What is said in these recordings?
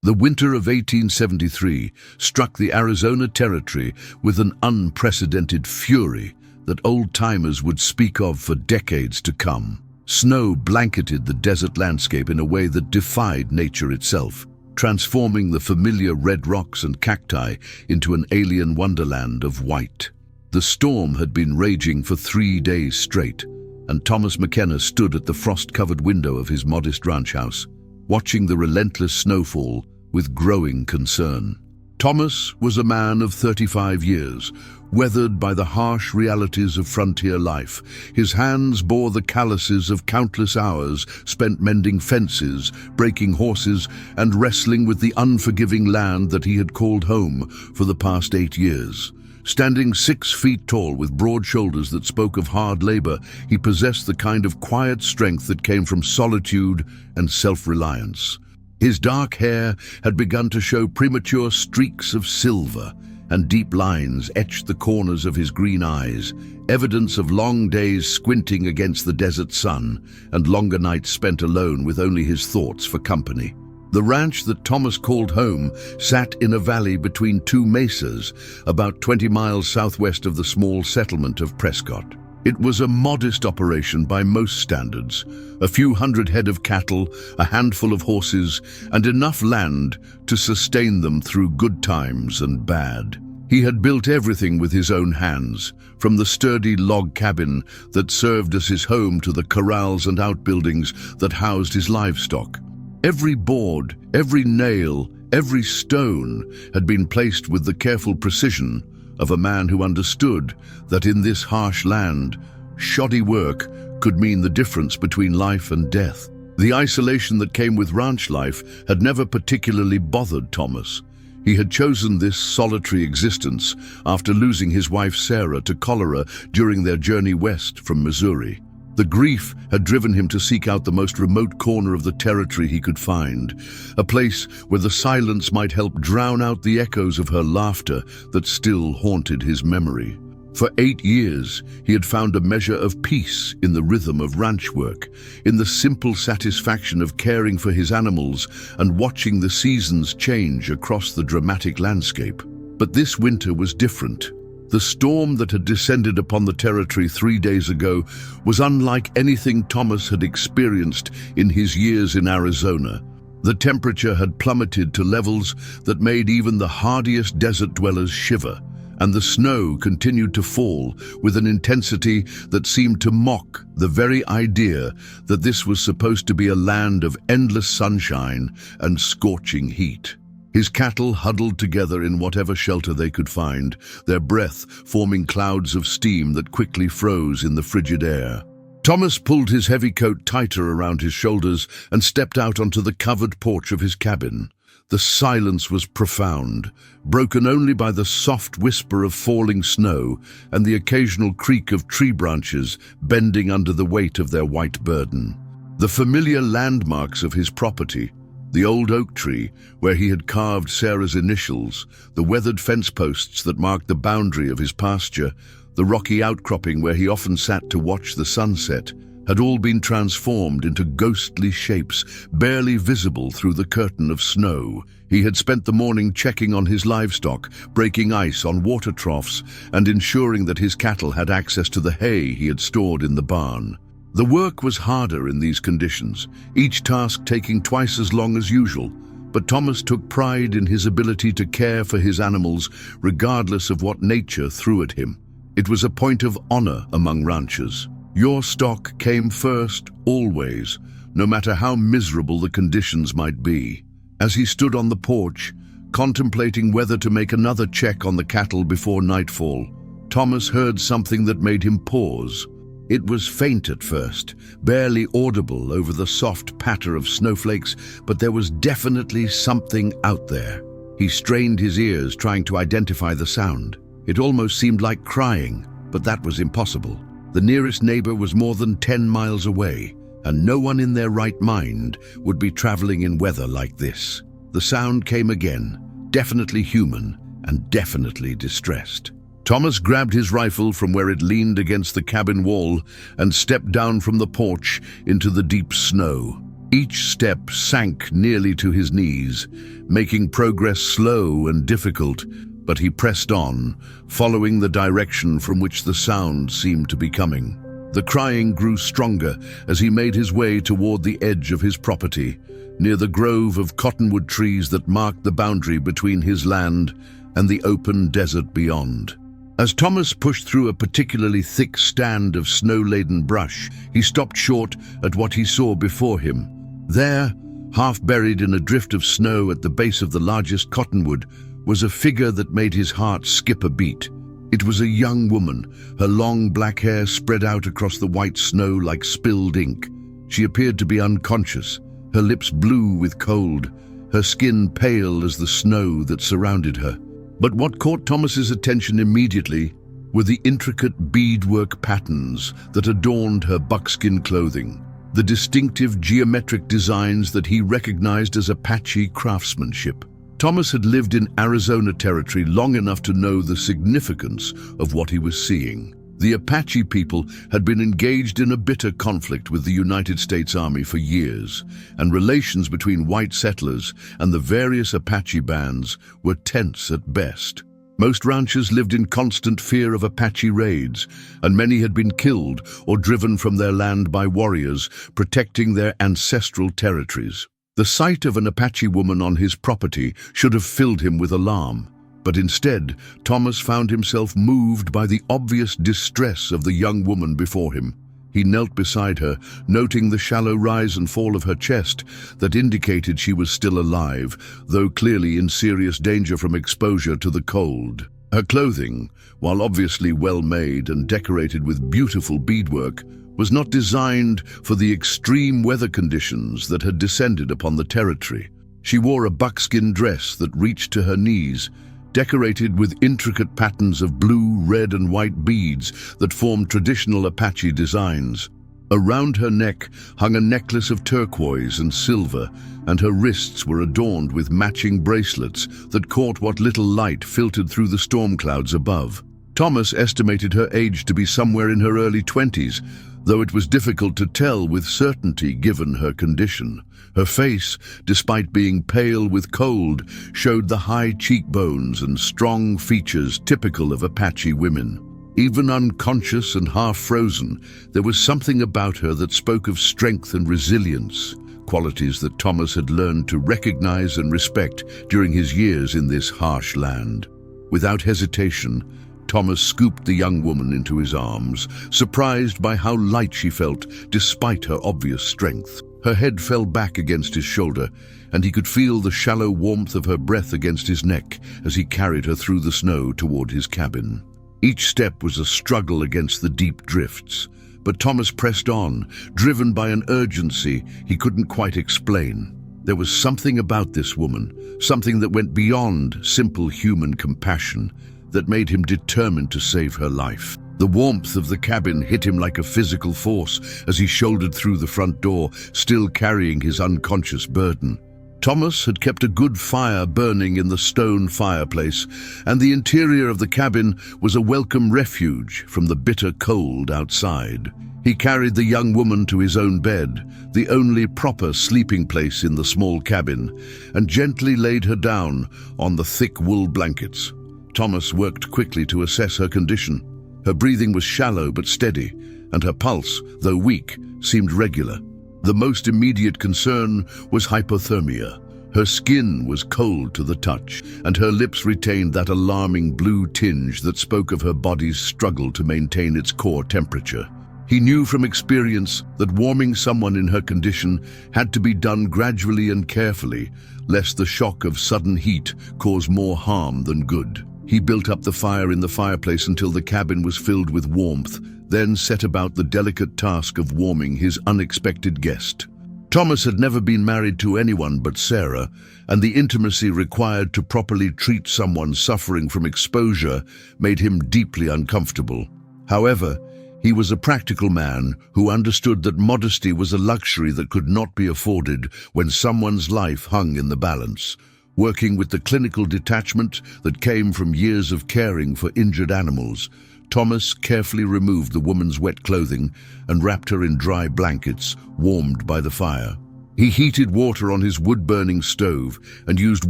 The winter of 1873 struck the Arizona Territory with an unprecedented fury that old-timers would speak of for decades to come. Snow blanketed the desert landscape in a way that defied nature itself, transforming the familiar red rocks and cacti into an alien wonderland of white. The storm had been raging for 3 days straight, and Thomas McKenna stood at the frost-covered window of his modest ranch house, watching the relentless snowfall with growing concern. Thomas was a man of 35 years, weathered by the harsh realities of frontier life. His hands bore the calluses of countless hours spent mending fences, breaking horses, and wrestling with the unforgiving land that he had called home for the past 8 years. Standing 6 feet tall with broad shoulders that spoke of hard labor, he possessed the kind of quiet strength that came from solitude and self-reliance. His dark hair had begun to show premature streaks of silver, and deep lines etched the corners of his green eyes, evidence of long days squinting against the desert sun and longer nights spent alone with only his thoughts for company. The ranch that Thomas called home sat in a valley between 2 mesas, about 20 miles southwest of the small settlement of Prescott. It was a modest operation by most standards, a few hundred head of cattle, a handful of horses, and enough land to sustain them through good times and bad. He had built everything with his own hands, from the sturdy log cabin that served as his home to the corrals and outbuildings that housed his livestock. Every board, every nail, every stone had been placed with the careful precision of a man who understood that in this harsh land, shoddy work could mean the difference between life and death. The isolation that came with ranch life had never particularly bothered Thomas. He had chosen this solitary existence after losing his wife Sarah to cholera during their journey west from Missouri. The grief had driven him to seek out the most remote corner of the territory he could find, a place where the silence might help drown out the echoes of her laughter that still haunted his memory. For 8 years, he had found a measure of peace in the rhythm of ranch work, in the simple satisfaction of caring for his animals and watching the seasons change across the dramatic landscape. But this winter was different. The storm that had descended upon the territory 3 days ago was unlike anything Thomas had experienced in his years in Arizona. The temperature had plummeted to levels that made even the hardiest desert dwellers shiver, and the snow continued to fall with an intensity that seemed to mock the very idea that this was supposed to be a land of endless sunshine and scorching heat. His cattle huddled together in whatever shelter they could find, their breath forming clouds of steam that quickly froze in the frigid air. Thomas pulled his heavy coat tighter around his shoulders and stepped out onto the covered porch of his cabin. The silence was profound, broken only by the soft whisper of falling snow and the occasional creak of tree branches bending under the weight of their white burden. The familiar landmarks of his property, the old oak tree where he had carved Sarah's initials, the weathered fence posts that marked the boundary of his pasture, the rocky outcropping where he often sat to watch the sunset, had all been transformed into ghostly shapes, barely visible through the curtain of snow. He had spent the morning checking on his livestock, breaking ice on water troughs, and ensuring that his cattle had access to the hay he had stored in the barn. The work was harder in these conditions, each task taking twice as long as usual, but Thomas took pride in his ability to care for his animals regardless of what nature threw at him. It was a point of honor among ranchers. Your stock came first, always, no matter how miserable the conditions might be. As he stood on the porch, contemplating whether to make another check on the cattle before nightfall, Thomas heard something that made him pause. It was faint at first, barely audible over the soft patter of snowflakes, but there was definitely something out there. He strained his ears, trying to identify the sound. It almost seemed like crying, but that was impossible. The nearest neighbor was more than 10 miles away, and no one in their right mind would be traveling in weather like this. The sound came again, definitely human and definitely distressed. Thomas grabbed his rifle from where it leaned against the cabin wall and stepped down from the porch into the deep snow. Each step sank nearly to his knees, making progress slow and difficult, but he pressed on, following the direction from which the sound seemed to be coming. The crying grew stronger as he made his way toward the edge of his property, near the grove of cottonwood trees that marked the boundary between his land and the open desert beyond. As Thomas pushed through a particularly thick stand of snow-laden brush, he stopped short at what he saw before him. There, half buried in a drift of snow at the base of the largest cottonwood, was a figure that made his heart skip a beat. It was a young woman, her long black hair spread out across the white snow like spilled ink. She appeared to be unconscious, her lips blue with cold, her skin pale as the snow that surrounded her. But what caught Thomas's attention immediately were the intricate beadwork patterns that adorned her buckskin clothing, the distinctive geometric designs that he recognized as Apache craftsmanship. Thomas had lived in Arizona territory long enough to know the significance of what he was seeing. The Apache people had been engaged in a bitter conflict with the United States Army for years, and relations between white settlers and the various Apache bands were tense at best. Most ranchers lived in constant fear of Apache raids, and many had been killed or driven from their land by warriors protecting their ancestral territories. The sight of an Apache woman on his property should have filled him with alarm, but instead, Thomas found himself moved by the obvious distress of the young woman before him. He knelt beside her, noting the shallow rise and fall of her chest that indicated she was still alive, though clearly in serious danger from exposure to the cold. Her clothing, while obviously well-made and decorated with beautiful beadwork, was not designed for the extreme weather conditions that had descended upon the territory. She wore a buckskin dress that reached to her knees, decorated with intricate patterns of blue, red, and white beads that formed traditional Apache designs. Around her neck hung a necklace of turquoise and silver, and her wrists were adorned with matching bracelets that caught what little light filtered through the storm clouds above. Thomas estimated her age to be somewhere in her early 20s, though it was difficult to tell with certainty given her condition. Her face, despite being pale with cold, showed the high cheekbones and strong features typical of Apache women. Even unconscious and half-frozen, there was something about her that spoke of strength and resilience, qualities that Thomas had learned to recognize and respect during his years in this harsh land. Without hesitation, Thomas scooped the young woman into his arms, surprised by how light she felt despite her obvious strength. Her head fell back against his shoulder, and he could feel the shallow warmth of her breath against his neck as he carried her through the snow toward his cabin. Each step was a struggle against the deep drifts, but Thomas pressed on, driven by an urgency he couldn't quite explain. There was something about this woman, something that went beyond simple human compassion, that made him determined to save her life. The warmth of the cabin hit him like a physical force as he shouldered through the front door, still carrying his unconscious burden. Thomas had kept a good fire burning in the stone fireplace, and the interior of the cabin was a welcome refuge from the bitter cold outside. He carried the young woman to his own bed, the only proper sleeping place in the small cabin, and gently laid her down on the thick wool blankets. Thomas worked quickly to assess her condition. Her breathing was shallow but steady, and her pulse, though weak, seemed regular. The most immediate concern was hypothermia. Her skin was cold to the touch, and her lips retained that alarming blue tinge that spoke of her body's struggle to maintain its core temperature. He knew from experience that warming someone in her condition had to be done gradually and carefully, lest the shock of sudden heat cause more harm than good. He built up the fire in the fireplace until the cabin was filled with warmth, then set about the delicate task of warming his unexpected guest. Thomas had never been married to anyone but Sarah, and the intimacy required to properly treat someone suffering from exposure made him deeply uncomfortable. However, he was a practical man who understood that modesty was a luxury that could not be afforded when someone's life hung in the balance. Working with the clinical detachment that came from years of caring for injured animals, Thomas carefully removed the woman's wet clothing and wrapped her in dry blankets warmed by the fire. He heated water on his wood-burning stove and used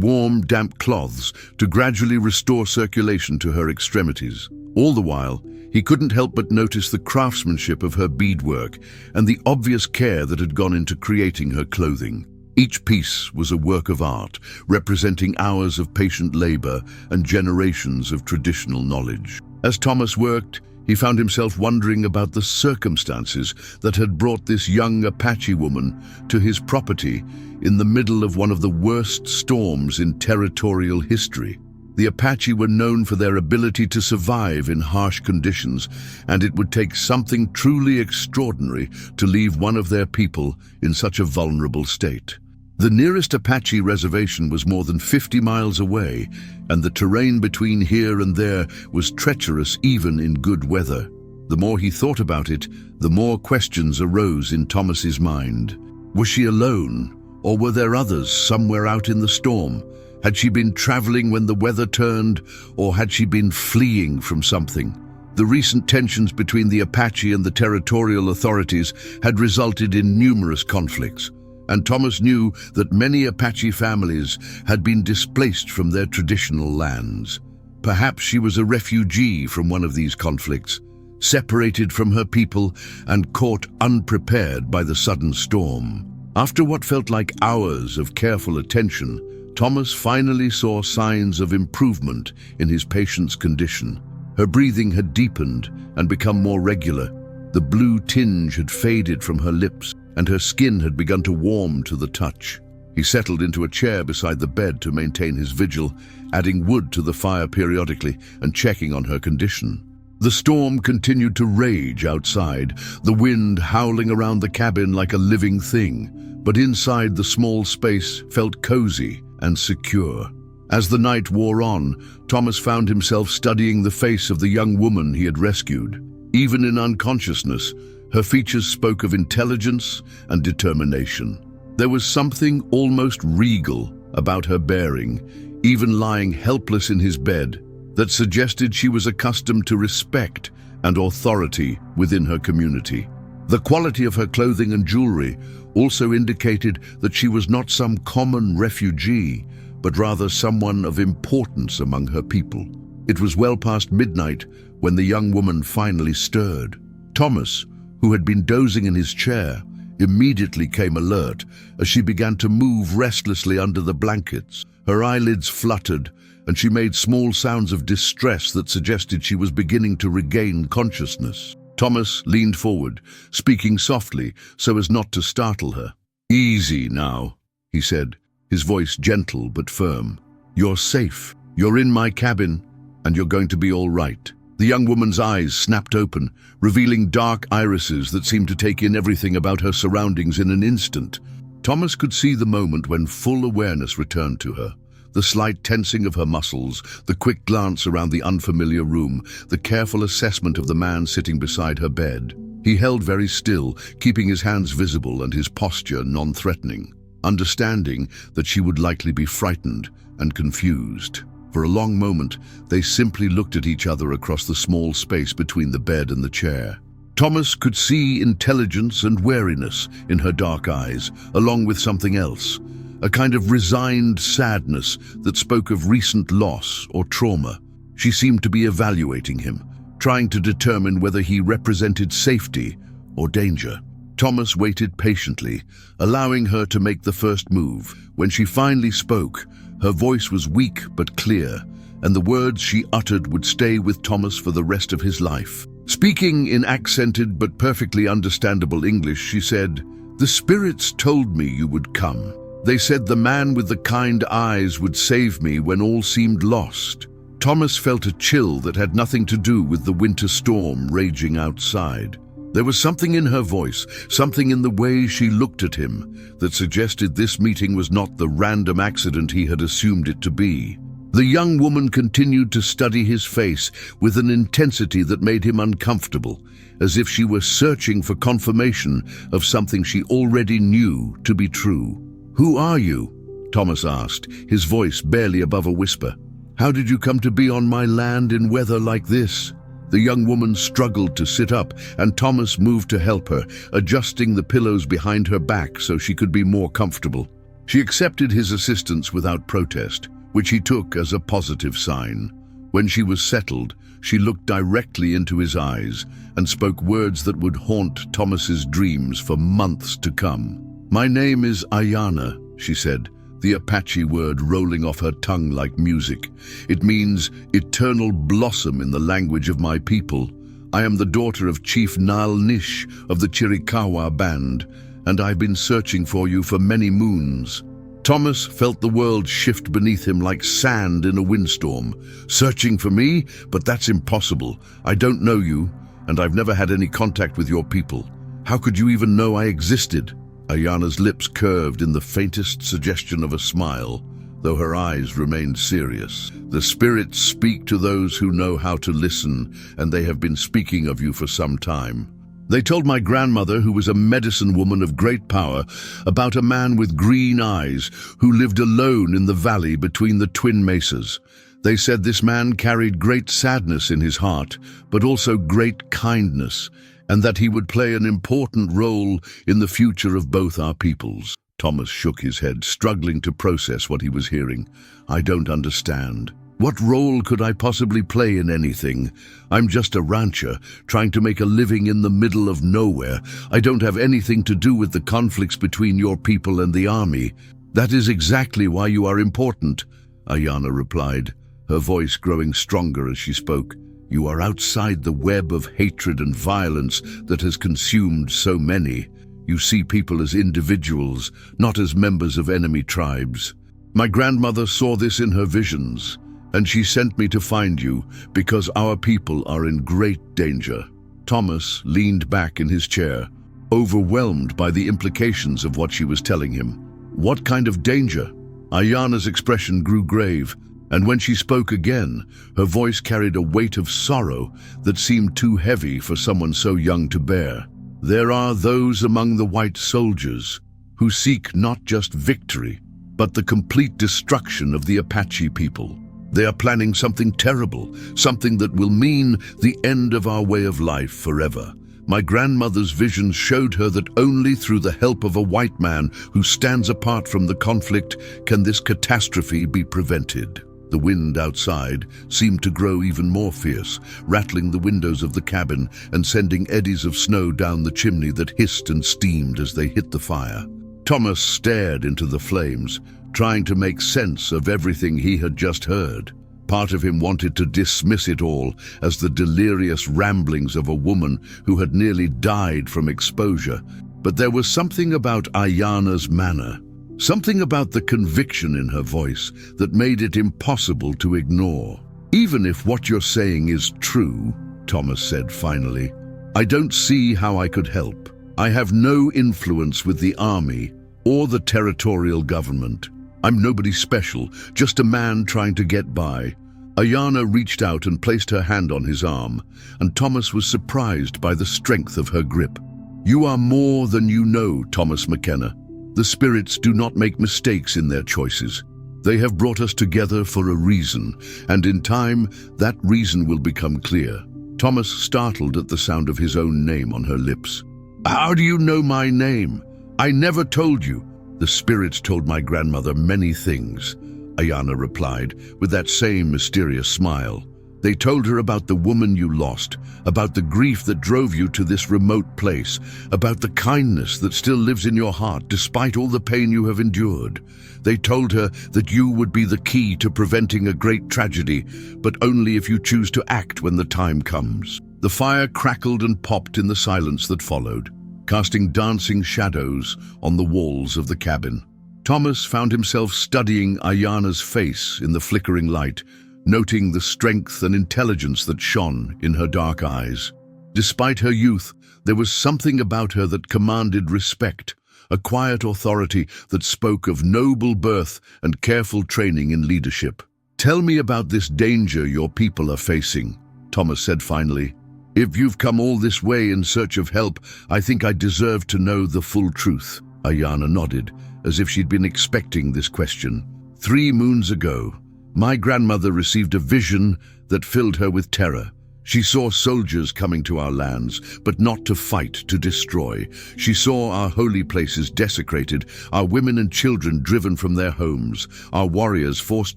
warm, damp cloths to gradually restore circulation to her extremities. All the while, he couldn't help but notice the craftsmanship of her beadwork and the obvious care that had gone into creating her clothing. Each piece was a work of art, representing hours of patient labor and generations of traditional knowledge. As Thomas worked, he found himself wondering about the circumstances that had brought this young Apache woman to his property in the middle of one of the worst storms in territorial history. The Apache were known for their ability to survive in harsh conditions, and it would take something truly extraordinary to leave one of their people in such a vulnerable state. The nearest Apache reservation was more than 50 miles away, and the terrain between here and there was treacherous even in good weather. The more he thought about it, the more questions arose in Thomas's mind. Was she alone, or were there others somewhere out in the storm? Had she been traveling when the weather turned, or had she been fleeing from something? The recent tensions between the Apache and the territorial authorities had resulted in numerous conflicts, and Thomas knew that many Apache families had been displaced from their traditional lands. Perhaps she was a refugee from one of these conflicts, separated from her people and caught unprepared by the sudden storm. After what felt like hours of careful attention, Thomas finally saw signs of improvement in his patient's condition. Her breathing had deepened and become more regular. The blue tinge had faded from her lips, and her skin had begun to warm to the touch. He settled into a chair beside the bed to maintain his vigil, adding wood to the fire periodically and checking on her condition. The storm continued to rage outside, the wind howling around the cabin like a living thing, but inside the small space felt cozy and secure. As the night wore on, Thomas found himself studying the face of the young woman he had rescued. Even in unconsciousness, her features spoke of intelligence and determination. There was something almost regal about her bearing, even lying helpless in his bed, that suggested she was accustomed to respect and authority within her community. The quality of her clothing and jewelry also indicated that she was not some common refugee, but rather someone of importance among her people. It was well past midnight when the young woman finally stirred. Thomas, who had been dozing in his chair, immediately came alert as she began to move restlessly under the blankets. Her eyelids fluttered, and she made small sounds of distress that suggested she was beginning to regain consciousness. Thomas leaned forward, speaking softly so as not to startle her. "Easy now," he said, his voice gentle but firm. "You're safe. You're in my cabin, and you're going to be all right." The young woman's eyes snapped open, revealing dark irises that seemed to take in everything about her surroundings in an instant. Thomas could see the moment when full awareness returned to her. The slight tensing of her muscles, the quick glance around the unfamiliar room, the careful assessment of the man sitting beside her bed. He held very still, keeping his hands visible and his posture non-threatening, understanding that she would likely be frightened and confused. For a long moment, they simply looked at each other across the small space between the bed and the chair. Thomas could see intelligence and wariness in her dark eyes, along with something else, a kind of resigned sadness that spoke of recent loss or trauma. She seemed to be evaluating him, trying to determine whether he represented safety or danger. Thomas waited patiently, allowing her to make the first move. When she finally spoke, her voice was weak but clear, and the words she uttered would stay with Thomas for the rest of his life. Speaking in accented but perfectly understandable English, she said, "The spirits told me you would come. They said the man with the kind eyes would save me when all seemed lost." Thomas felt a chill that had nothing to do with the winter storm raging outside. There was something in her voice, something in the way she looked at him, that suggested this meeting was not the random accident he had assumed it to be. The young woman continued to study his face with an intensity that made him uncomfortable, as if she were searching for confirmation of something she already knew to be true. "Who are you?" Thomas asked, his voice barely above a whisper. "How did you come to be on my land in weather like this?" The young woman struggled to sit up, and Thomas moved to help her, adjusting the pillows behind her back so she could be more comfortable. She accepted his assistance without protest, which he took as a positive sign. When she was settled, she looked directly into his eyes and spoke words that would haunt Thomas's dreams for months to come. "My name is Ayana," she said, the Apache word rolling off her tongue like music. "It means eternal blossom in the language of my people. I am the daughter of Chief Nal Nish of the Chiricahua band, and I've been searching for you for many moons." Thomas felt the world shift beneath him like sand in a windstorm. "Searching for me? But that's impossible. I don't know you, and I've never had any contact with your people. How could you even know I existed?" Ayana's lips curved in the faintest suggestion of a smile, though her eyes remained serious. "The spirits speak to those who know how to listen, and they have been speaking of you for some time. They told my grandmother, who was a medicine woman of great power, about a man with green eyes who lived alone in the valley between the twin mesas. They said this man carried great sadness in his heart, but also great kindness, and that he would play an important role in the future of both our peoples." Thomas shook his head, struggling to process what he was hearing. "I don't understand. What role could I possibly play in anything? I'm just a rancher, trying to make a living in the middle of nowhere. I don't have anything to do with the conflicts between your people and the army." "That is exactly why you are important," Ayana replied, her voice growing stronger as she spoke. "You are outside the web of hatred and violence that has consumed so many. You see people as individuals, not as members of enemy tribes. My grandmother saw this in her visions, and she sent me to find you because our people are in great danger." Thomas leaned back in his chair, overwhelmed by the implications of what she was telling him. "What kind of danger?" Ayana's expression grew grave, and when she spoke again, her voice carried a weight of sorrow that seemed too heavy for someone so young to bear. "There are those among the white soldiers who seek not just victory, but the complete destruction of the Apache people. They are planning something terrible, something that will mean the end of our way of life forever. My grandmother's visions showed her that only through the help of a white man who stands apart from the conflict can this catastrophe be prevented." The wind outside seemed to grow even more fierce, rattling the windows of the cabin and sending eddies of snow down the chimney that hissed and steamed as they hit the fire. Thomas stared into the flames, trying to make sense of everything he had just heard. Part of him wanted to dismiss it all as the delirious ramblings of a woman who had nearly died from exposure, but there was something about Ayana's manner, something about the conviction in her voice that made it impossible to ignore. "Even if what you're saying is true," Thomas said finally, "I don't see how I could help. I have no influence with the army or the territorial government. I'm nobody special, just a man trying to get by." Ayana reached out and placed her hand on his arm, and Thomas was surprised by the strength of her grip. "You are more than you know, Thomas McKenna. The spirits do not make mistakes in their choices. They have brought us together for a reason, and in time, that reason will become clear." Thomas startled at the sound of his own name on her lips. "How do you know my name? I never told you." "The spirits told my grandmother many things," Ayana replied, with that same mysterious smile. "They told her about the woman you lost, about the grief that drove you to this remote place, about the kindness that still lives in your heart despite all the pain you have endured. They told her that you would be the key to preventing a great tragedy, but only if you choose to act when the time comes." The fire crackled and popped in the silence that followed, casting dancing shadows on the walls of the cabin. Thomas found himself studying Ayana's face in the flickering light, noting the strength and intelligence that shone in her dark eyes. Despite her youth, there was something about her that commanded respect, a quiet authority that spoke of noble birth and careful training in leadership. "Tell me about this danger your people are facing," Thomas said finally. "If you've come all this way in search of help, I think I deserve to know the full truth." Ayana nodded, as if she'd been expecting this question. 3 moons ago, my grandmother received a vision that filled her with terror. She saw soldiers coming to our lands, but not to fight, to destroy. She saw our holy places desecrated, our women and children driven from their homes, our warriors forced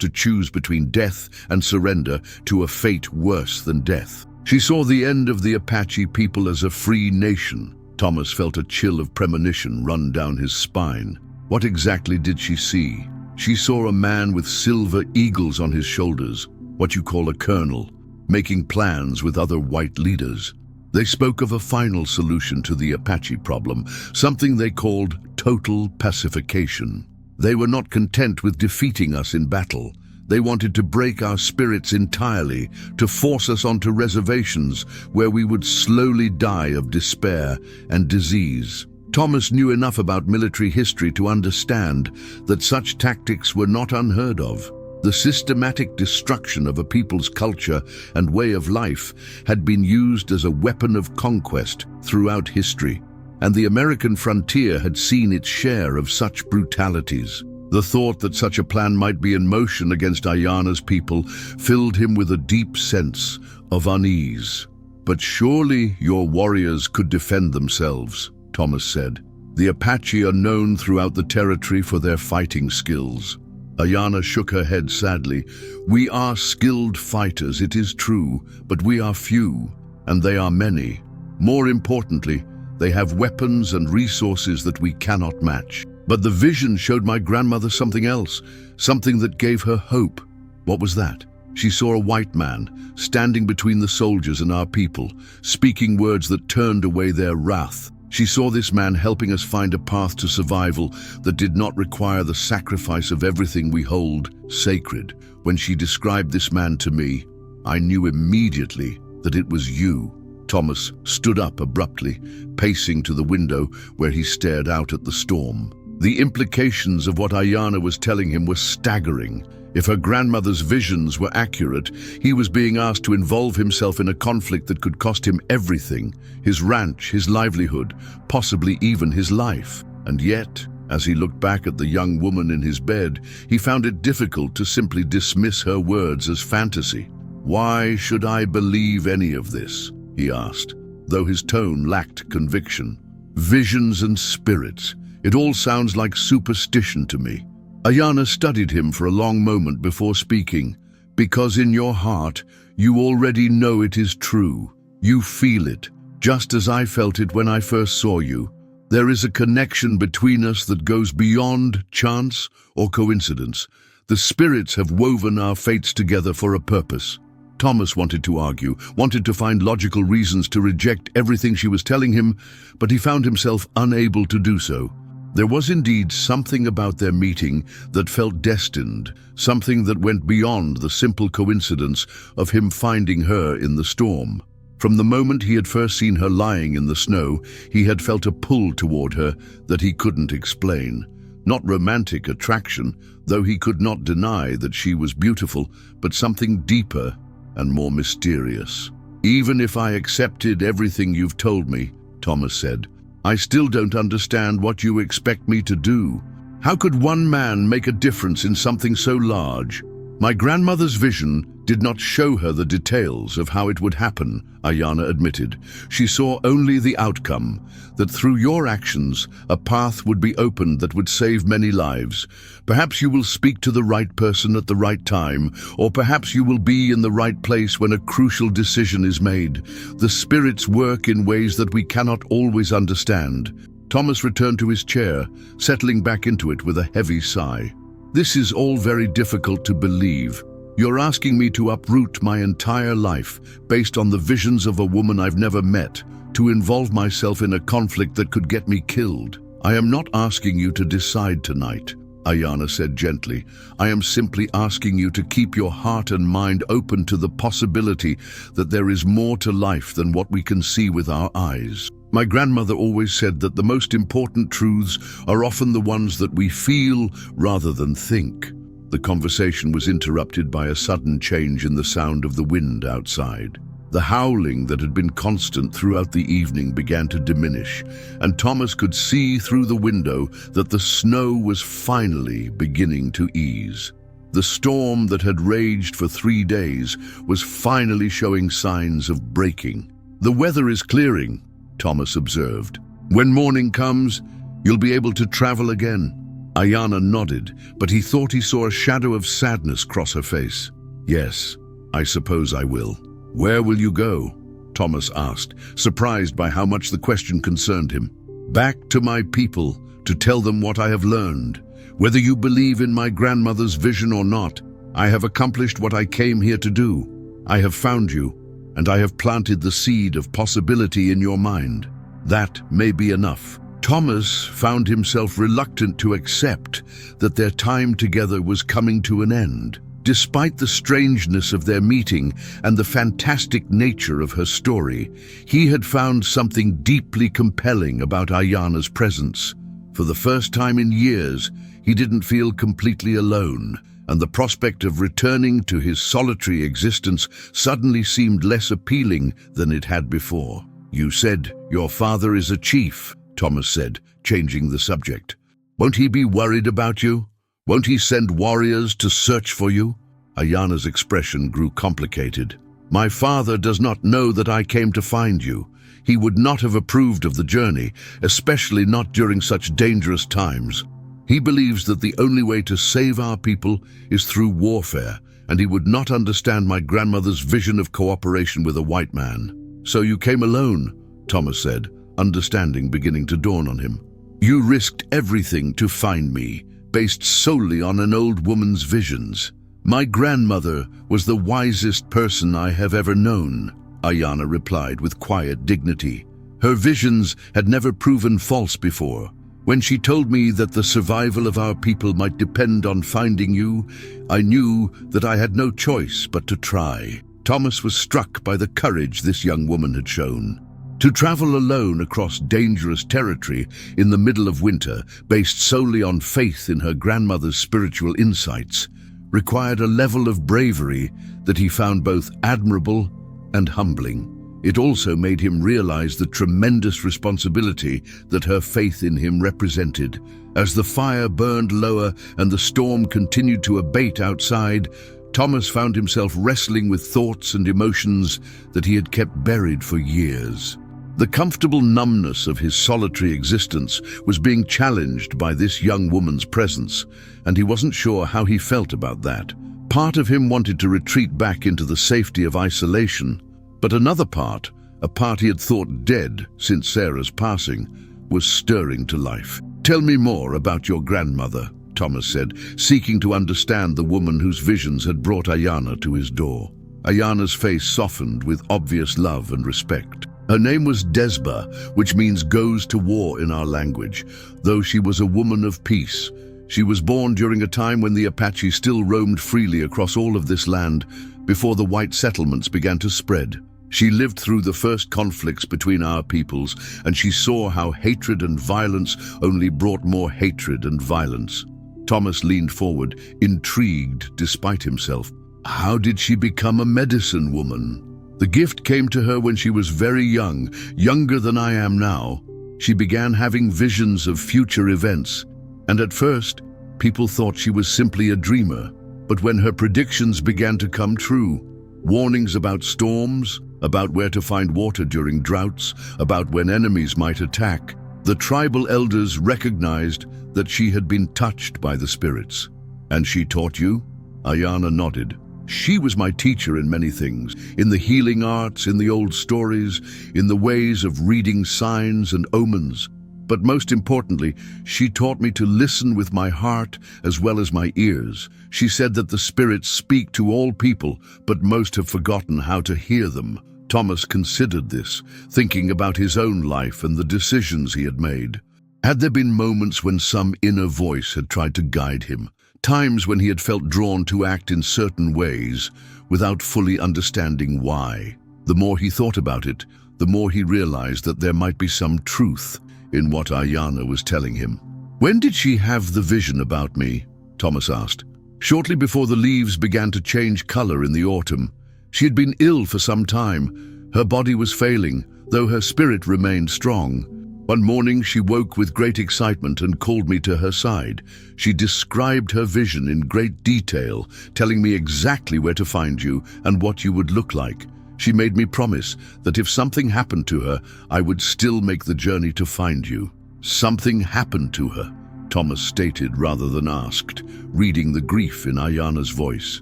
to choose between death and surrender to a fate worse than death. She saw the end of the Apache people as a free nation. Thomas felt a chill of premonition run down his spine. What exactly did she see? She saw a man with silver eagles on his shoulders, what you call a colonel, making plans with other white leaders. They spoke of a final solution to the Apache problem, something they called total pacification. They were not content with defeating us in battle. They wanted to break our spirits entirely, to force us onto reservations where we would slowly die of despair and disease. Thomas knew enough about military history to understand that such tactics were not unheard of. The systematic destruction of a people's culture and way of life had been used as a weapon of conquest throughout history, and the American frontier had seen its share of such brutalities. The thought that such a plan might be in motion against Ayana's people filled him with a deep sense of unease. "But surely your warriors could defend themselves," Thomas said. "The Apache are known throughout the territory for their fighting skills." Ayana shook her head sadly. "We are skilled fighters, it is true, but we are few, and they are many. More importantly, they have weapons and resources that we cannot match." But the vision showed my grandmother something else, something that gave her hope. What was that? She saw a white man standing between the soldiers and our people, speaking words that turned away their wrath. She saw this man helping us find a path to survival that did not require the sacrifice of everything we hold sacred. When she described this man to me, I knew immediately that it was you. Thomas stood up abruptly, pacing to the window where he stared out at the storm. The implications of what Ayana was telling him were staggering. If her grandmother's visions were accurate, he was being asked to involve himself in a conflict that could cost him everything: his ranch, his livelihood, possibly even his life. And yet, as he looked back at the young woman in his bed, he found it difficult to simply dismiss her words as fantasy. "Why should I believe any of this?" he asked, though his tone lacked conviction. "Visions and spirits. It all sounds like superstition to me." Ayana studied him for a long moment before speaking. "Because in your heart, you already know it is true. You feel it, just as I felt it when I first saw you. There is a connection between us that goes beyond chance or coincidence. The spirits have woven our fates together for a purpose." Thomas wanted to argue, wanted to find logical reasons to reject everything she was telling him, but he found himself unable to do so. There was indeed something about their meeting that felt destined, something that went beyond the simple coincidence of him finding her in the storm. From the moment he had first seen her lying in the snow, he had felt a pull toward her that he couldn't explain. Not romantic attraction, though he could not deny that she was beautiful, but something deeper and more mysterious. "Even if I accepted everything you've told me," Thomas said, "I still don't understand what you expect me to do. How could one man make a difference in something so large?" "My grandmother's vision did not show her the details of how it would happen," Ayana admitted. "She saw only the outcome, that through your actions, a path would be opened that would save many lives. Perhaps you will speak to the right person at the right time, or perhaps you will be in the right place when a crucial decision is made. The spirits work in ways that we cannot always understand." Thomas returned to his chair, settling back into it with a heavy sigh. "This is all very difficult to believe. You're asking me to uproot my entire life based on the visions of a woman I've never met, to involve myself in a conflict that could get me killed. I am not asking you to decide tonight," Ayana said gently. "I am simply asking you to keep your heart and mind open to the possibility that there is more to life than what we can see with our eyes. My grandmother always said that the most important truths are often the ones that we feel rather than think." The conversation was interrupted by a sudden change in the sound of the wind outside. The howling that had been constant throughout the evening began to diminish, and Thomas could see through the window that the snow was finally beginning to ease. The storm that had raged for 3 days was finally showing signs of breaking. "The weather is clearing," Thomas observed. "When morning comes, you'll be able to travel again." Ayana nodded, but he thought he saw a shadow of sadness cross her face. "Yes, I suppose I will." "Where will you go?" Thomas asked, surprised by how much the question concerned him. "Back to my people, to tell them what I have learned. Whether you believe in my grandmother's vision or not, I have accomplished what I came here to do. I have found you, and I have planted the seed of possibility in your mind. That may be enough." Thomas found himself reluctant to accept that their time together was coming to an end. Despite the strangeness of their meeting and the fantastic nature of her story, he had found something deeply compelling about Ayana's presence. For the first time in years, he didn't feel completely alone, and the prospect of returning to his solitary existence suddenly seemed less appealing than it had before. "You said your father is a chief," Thomas said, changing the subject. "Won't he be worried about you? Won't he send warriors to search for you?" Ayana's expression grew complicated. "My father does not know that I came to find you. He would not have approved of the journey, especially not during such dangerous times. He believes that the only way to save our people is through warfare, and he would not understand my grandmother's vision of cooperation with a white man." "So you came alone," Thomas said, understanding beginning to dawn on him. "You risked everything to find me, based solely on an old woman's visions." "My grandmother was the wisest person I have ever known," Ayana replied with quiet dignity. "Her visions had never proven false before. When she told me that the survival of our people might depend on finding you, I knew that I had no choice but to try." Thomas was struck by the courage this young woman had shown. To travel alone across dangerous territory in the middle of winter, based solely on faith in her grandmother's spiritual insights, required a level of bravery that he found both admirable and humbling. It also made him realize the tremendous responsibility that her faith in him represented. As the fire burned lower and the storm continued to abate outside, Thomas found himself wrestling with thoughts and emotions that he had kept buried for years. The comfortable numbness of his solitary existence was being challenged by this young woman's presence, and he wasn't sure how he felt about that. Part of him wanted to retreat back into the safety of isolation, but another part, a part he had thought dead since Sarah's passing, was stirring to life. "Tell me more about your grandmother," Thomas said, seeking to understand the woman whose visions had brought Ayana to his door. Ayana's face softened with obvious love and respect. Her name was Desba, which means goes to war in our language, though she was a woman of peace. She was born during a time when the Apache still roamed freely across all of this land before the white settlements began to spread. She lived through the first conflicts between our peoples, and she saw how hatred and violence only brought more hatred and violence. Thomas leaned forward, intrigued despite himself. How did she become a medicine woman? The gift came to her when she was very young, younger than I am now. She began having visions of future events, and at first, people thought she was simply a dreamer. But when her predictions began to come true, warnings about storms, about where to find water during droughts, about when enemies might attack, the tribal elders recognized that she had been touched by the spirits. "And she taught you?" Ayana nodded. "She was my teacher in many things, in the healing arts, in the old stories, in the ways of reading signs and omens. But most importantly, she taught me to listen with my heart as well as my ears. She said that the spirits speak to all people, but most have forgotten how to hear them." Thomas considered this, thinking about his own life and the decisions he had made. Had there been moments when some inner voice had tried to guide him? Times when he had felt drawn to act in certain ways without fully understanding why. The more he thought about it, the more he realized that there might be some truth in what Ayana was telling him. "When did she have the vision about me?" Thomas asked. "Shortly before the leaves began to change color in the autumn. She had been ill for some time. Her body was failing, though her spirit remained strong. One morning she woke with great excitement and called me to her side. She described her vision in great detail, telling me exactly where to find you and what you would look like. She made me promise that if something happened to her, I would still make the journey to find you. Something happened to her, Thomas stated rather than asked, reading the grief in Ayana's voice.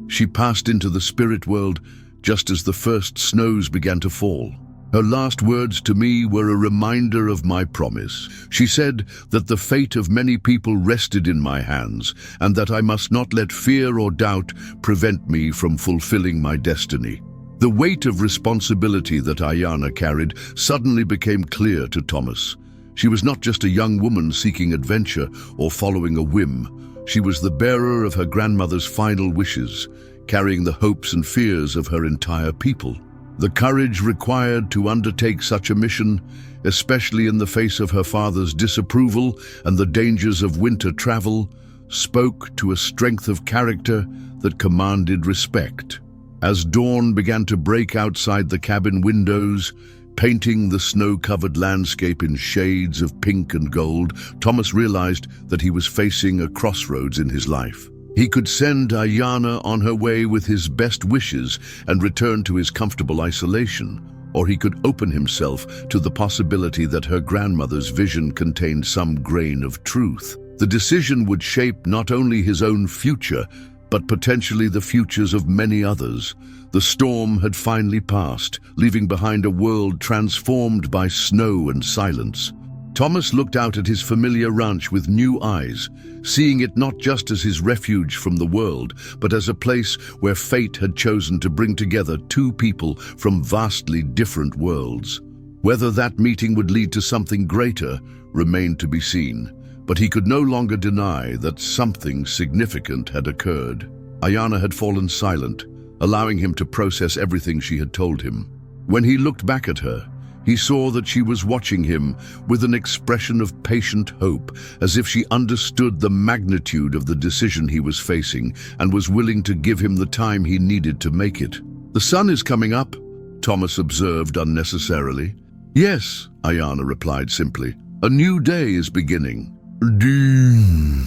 She passed into the spirit world just as the first snows began to fall. Her last words to me were a reminder of my promise. She said that the fate of many people rested in my hands and that I must not let fear or doubt prevent me from fulfilling my destiny. The weight of responsibility that Ayana carried suddenly became clear to Thomas. She was not just a young woman seeking adventure or following a whim. She was the bearer of her grandmother's final wishes, carrying the hopes and fears of her entire people. The courage required to undertake such a mission, especially in the face of her father's disapproval and the dangers of winter travel, spoke to a strength of character that commanded respect. As dawn began to break outside the cabin windows, painting the snow-covered landscape in shades of pink and gold, Thomas realized that he was facing a crossroads in his life. He could send Ayana on her way with his best wishes and return to his comfortable isolation, or he could open himself to the possibility that her grandmother's vision contained some grain of truth. The decision would shape not only his own future, but potentially the futures of many others. The storm had finally passed, leaving behind a world transformed by snow and silence. Thomas looked out at his familiar ranch with new eyes, seeing it not just as his refuge from the world, but as a place where fate had chosen to bring together two people from vastly different worlds. Whether that meeting would lead to something greater remained to be seen, but he could no longer deny that something significant had occurred. Ayana had fallen silent, allowing him to process everything she had told him. When he looked back at her, he saw that she was watching him with an expression of patient hope, as if she understood the magnitude of the decision he was facing and was willing to give him the time he needed to make it. "The sun is coming up," Thomas observed unnecessarily. "Yes," Ayana replied simply. "A new day is beginning."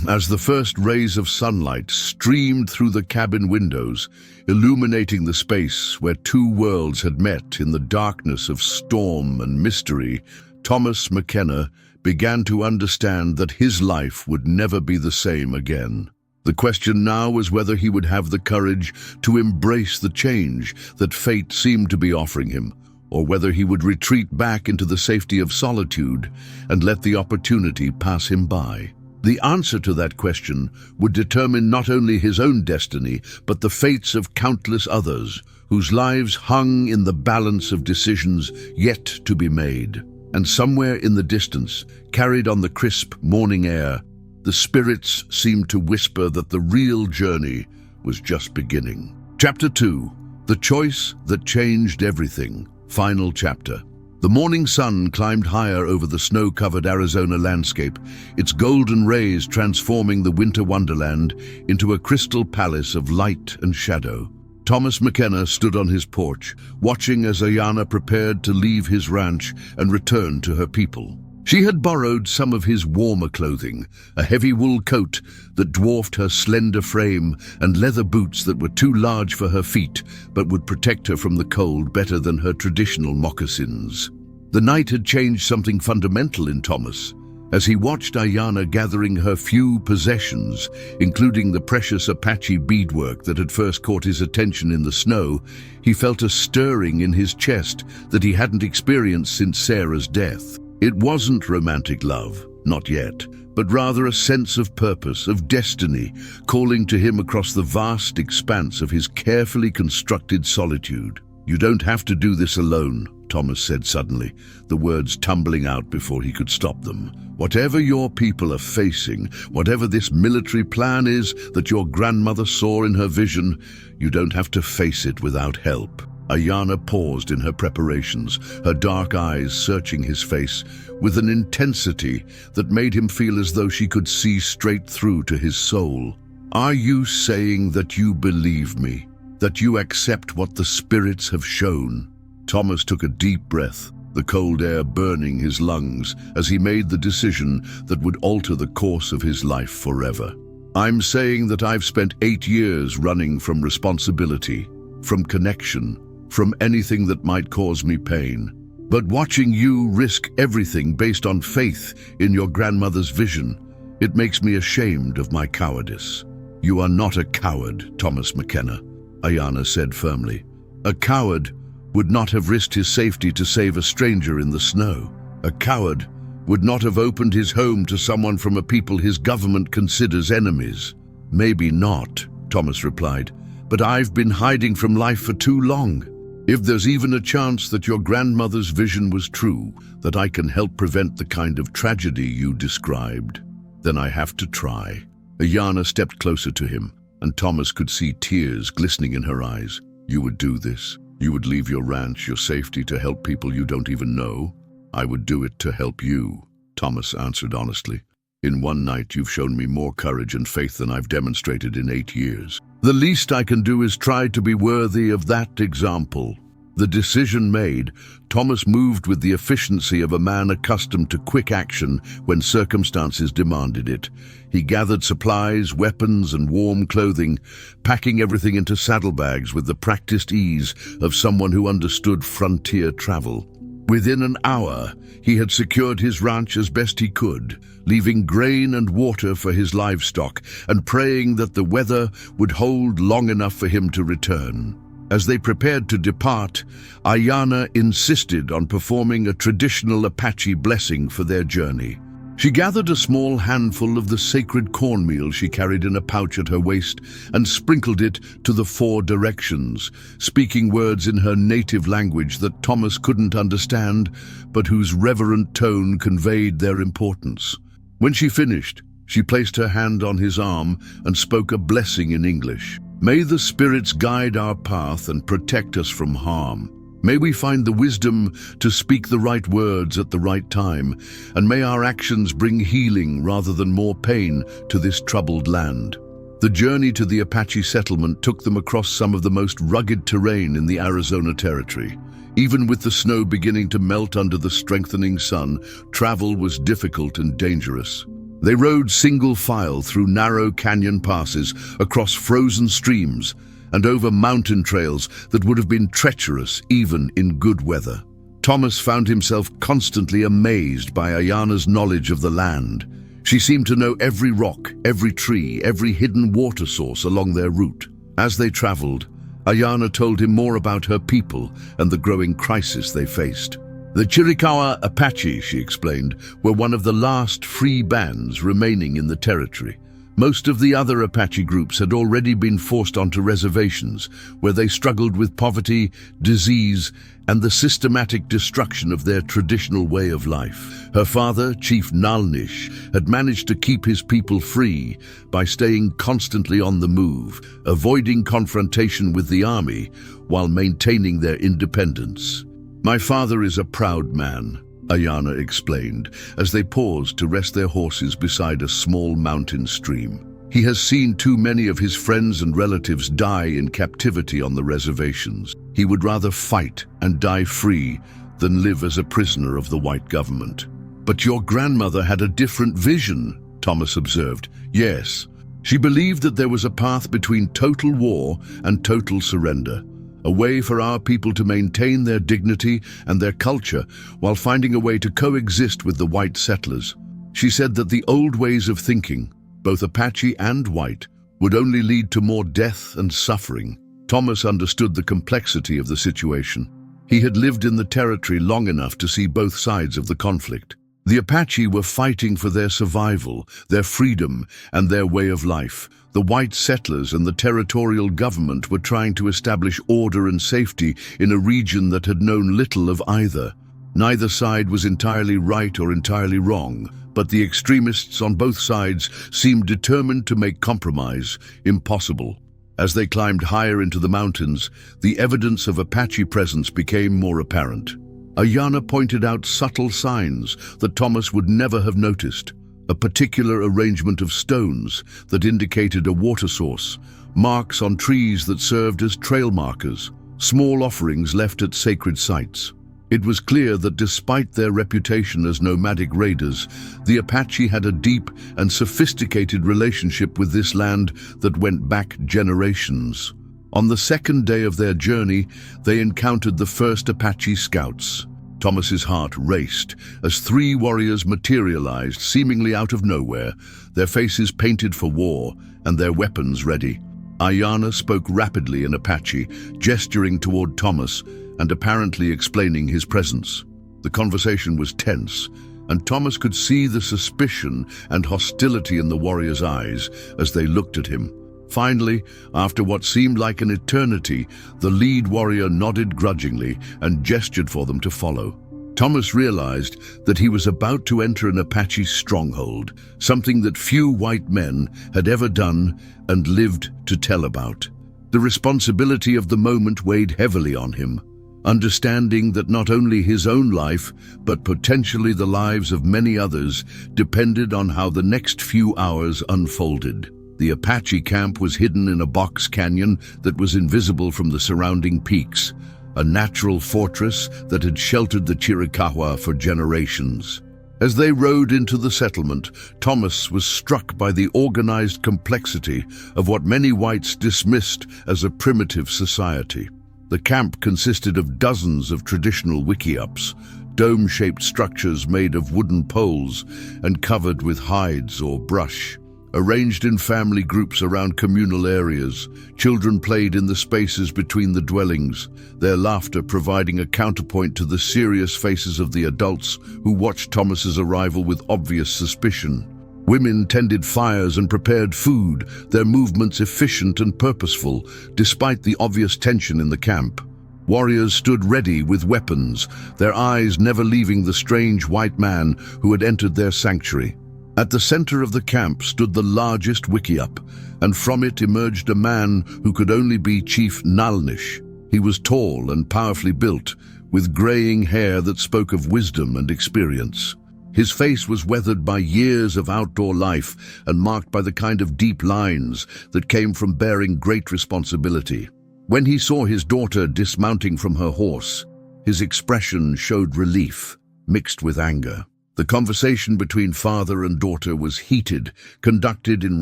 As the first rays of sunlight streamed through the cabin windows, illuminating the space where two worlds had met in the darkness of storm and mystery, Thomas McKenna began to understand that his life would never be the same again. The question now was whether he would have the courage to embrace the change that fate seemed to be offering him, or whether he would retreat back into the safety of solitude and let the opportunity pass him by. The answer to that question would determine not only his own destiny, but the fates of countless others whose lives hung in the balance of decisions yet to be made. And somewhere in the distance, carried on the crisp morning air, the spirits seemed to whisper that the real journey was just beginning. Chapter 2. The Choice That Changed Everything. Final chapter. The morning sun climbed higher over the snow-covered Arizona landscape, its golden rays transforming the winter wonderland into a crystal palace of light and shadow. Thomas McKenna stood on his porch, watching as Ayana prepared to leave his ranch and return to her people. She had borrowed some of his warmer clothing, a heavy wool coat that dwarfed her slender frame and leather boots that were too large for her feet but would protect her from the cold better than her traditional moccasins. The night had changed something fundamental in Thomas. As he watched Ayana gathering her few possessions, including the precious Apache beadwork that had first caught his attention in the snow, he felt a stirring in his chest that he hadn't experienced since Sarah's death. It wasn't romantic love, not yet, but rather a sense of purpose, of destiny, calling to him across the vast expanse of his carefully constructed solitude. "You don't have to do this alone," Thomas said suddenly, the words tumbling out before he could stop them. "Whatever your people are facing, whatever this military plan is that your grandmother saw in her vision, you don't have to face it without help." Ayana paused in her preparations, her dark eyes searching his face with an intensity that made him feel as though she could see straight through to his soul. "Are you saying that you believe me, that you accept what the spirits have shown?" Thomas took a deep breath, the cold air burning his lungs as he made the decision that would alter the course of his life forever. I'm saying that I've spent 8 years running from responsibility, from connection, from anything that might cause me pain. But watching you risk everything based on faith in your grandmother's vision, it makes me ashamed of my cowardice. You are not a coward, Thomas McKenna, Ayanna said firmly. A coward would not have risked his safety to save a stranger in the snow. A coward would not have opened his home to someone from a people his government considers enemies. Maybe not, Thomas replied, but I've been hiding from life for too long. If there's even a chance that your grandmother's vision was true, that I can help prevent the kind of tragedy you described, then I have to try. Ayanna stepped closer to him, and Thomas could see tears glistening in her eyes. You would do this? You would leave your ranch, your safety, to help people you don't even know? I would do it to help you, Thomas answered honestly. In one night, you've shown me more courage and faith than I've demonstrated in 8 years. The least I can do is try to be worthy of that example. The decision made, Thomas moved with the efficiency of a man accustomed to quick action when circumstances demanded it. He gathered supplies, weapons, and warm clothing, packing everything into saddlebags with the practiced ease of someone who understood frontier travel. Within an hour, he had secured his ranch as best he could, leaving grain and water for his livestock and praying that the weather would hold long enough for him to return. As they prepared to depart, Ayanna insisted on performing a traditional Apache blessing for their journey. She gathered a small handful of the sacred cornmeal she carried in a pouch at her waist and sprinkled it to the 4 directions, speaking words in her native language that Thomas couldn't understand, but whose reverent tone conveyed their importance. When she finished, she placed her hand on his arm and spoke a blessing in English. May the spirits guide our path and protect us from harm. May we find the wisdom to speak the right words at the right time, and may our actions bring healing rather than more pain to this troubled land. The journey to the Apache settlement took them across some of the most rugged terrain in the Arizona Territory. Even with the snow beginning to melt under the strengthening sun, travel was difficult and dangerous. They rode single file through narrow canyon passes, across frozen streams, and over mountain trails that would have been treacherous even in good weather. Thomas found himself constantly amazed by Ayanna's knowledge of the land. She seemed to know every rock, every tree, every hidden water source along their route. As they traveled, Ayanna told him more about her people and the growing crisis they faced. The Chiricahua Apache, she explained, were one of the last free bands remaining in the territory. Most of the other Apache groups had already been forced onto reservations, where they struggled with poverty, disease, and the systematic destruction of their traditional way of life. Her father, Chief Nalnish, had managed to keep his people free by staying constantly on the move, avoiding confrontation with the army while maintaining their independence. My father is a proud man, Ayanna explained, as they paused to rest their horses beside a small mountain stream. He has seen too many of his friends and relatives die in captivity on the reservations. He would rather fight and die free than live as a prisoner of the white government. But your grandmother had a different vision, Thomas observed. Yes, she believed that there was a path between total war and total surrender. A way for our people to maintain their dignity and their culture while finding a way to coexist with the white settlers. She said that the old ways of thinking, both Apache and white, would only lead to more death and suffering. Thomas understood the complexity of the situation. He had lived in the territory long enough to see both sides of the conflict. The Apache were fighting for their survival, their freedom, and their way of life. The white settlers and the territorial government were trying to establish order and safety in a region that had known little of either. Neither side was entirely right or entirely wrong, but the extremists on both sides seemed determined to make compromise impossible. As they climbed higher into the mountains, the evidence of Apache presence became more apparent. Ayanna pointed out subtle signs that Thomas would never have noticed. A particular arrangement of stones that indicated a water source, marks on trees that served as trail markers, small offerings left at sacred sites. It was clear that despite their reputation as nomadic raiders, the Apache had a deep and sophisticated relationship with this land that went back generations. On the second day of their journey, they encountered the first Apache scouts. Thomas's heart raced as three warriors materialized seemingly out of nowhere, their faces painted for war and their weapons ready. Ayanna spoke rapidly in Apache, gesturing toward Thomas and apparently explaining his presence. The conversation was tense, and Thomas could see the suspicion and hostility in the warriors' eyes as they looked at him. Finally, after what seemed like an eternity, the lead warrior nodded grudgingly and gestured for them to follow. Thomas realized that he was about to enter an Apache stronghold, something that few white men had ever done and lived to tell about. The responsibility of the moment weighed heavily on him, understanding that not only his own life, but potentially the lives of many others, depended on how the next few hours unfolded. The Apache camp was hidden in a box canyon that was invisible from the surrounding peaks, a natural fortress that had sheltered the Chiricahua for generations. As they rode into the settlement, Thomas was struck by the organized complexity of what many whites dismissed as a primitive society. The camp consisted of dozens of traditional wickiups, dome-shaped structures made of wooden poles and covered with hides or brush. Arranged in family groups around communal areas, children played in the spaces between the dwellings, their laughter providing a counterpoint to the serious faces of the adults who watched Thomas's arrival with obvious suspicion. Women tended fires and prepared food, their movements efficient and purposeful, despite the obvious tension in the camp. Warriors stood ready with weapons, their eyes never leaving the strange white man who had entered their sanctuary. At the center of the camp stood the largest wickiup, and from it emerged a man who could only be Chief Nalnish. He was tall and powerfully built, with graying hair that spoke of wisdom and experience. His face was weathered by years of outdoor life and marked by the kind of deep lines that came from bearing great responsibility. When he saw his daughter dismounting from her horse, his expression showed relief, mixed with anger. The conversation between father and daughter was heated, conducted in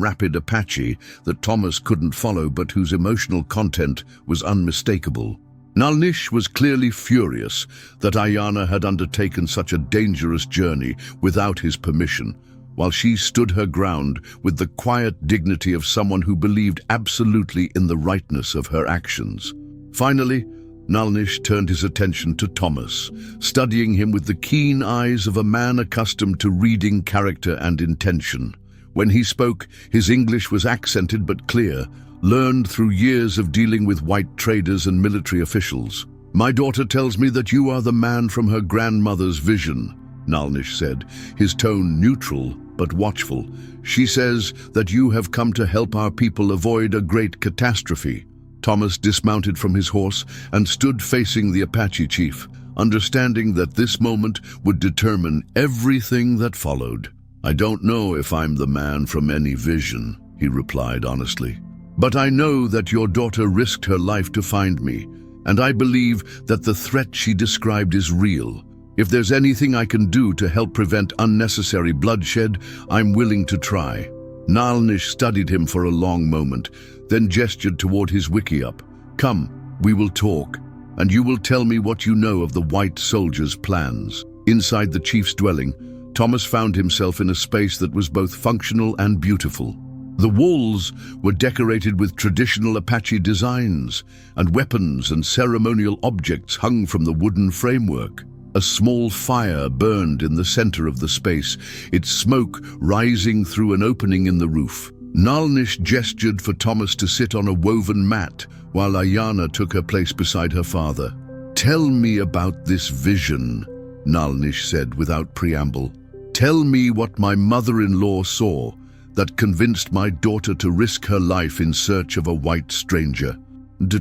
rapid Apache that Thomas couldn't follow but whose emotional content was unmistakable. Nalnish was clearly furious that Ayanna had undertaken such a dangerous journey without his permission, while she stood her ground with the quiet dignity of someone who believed absolutely in the rightness of her actions. Finally, Nalnish turned his attention to Thomas, studying him with the keen eyes of a man accustomed to reading character and intention. When he spoke, his English was accented but clear, learned through years of dealing with white traders and military officials. "My daughter tells me that you are the man from her grandmother's vision," Nalnish said, his tone neutral but watchful. "She says that you have come to help our people avoid a great catastrophe." Thomas dismounted from his horse and stood facing the Apache chief, understanding that this moment would determine everything that followed. "I don't know if I'm the man from any vision," he replied honestly. "But I know that your daughter risked her life to find me, and I believe that the threat she described is real. If there's anything I can do to help prevent unnecessary bloodshed, I'm willing to try." Nalnish studied him for a long moment, then gestured toward his wickiup. "Come, we will talk, and you will tell me what you know of the white soldiers' plans." Inside the chief's dwelling, Thomas found himself in a space that was both functional and beautiful. The walls were decorated with traditional Apache designs, and weapons and ceremonial objects hung from the wooden framework. A small fire burned in the center of the space, its smoke rising through an opening in the roof. Nalnish gestured for Thomas to sit on a woven mat, while Ayanna took her place beside her father. "Tell me about this vision," Nalnish said without preamble. "Tell me what my mother-in-law saw that convinced my daughter to risk her life in search of a white stranger."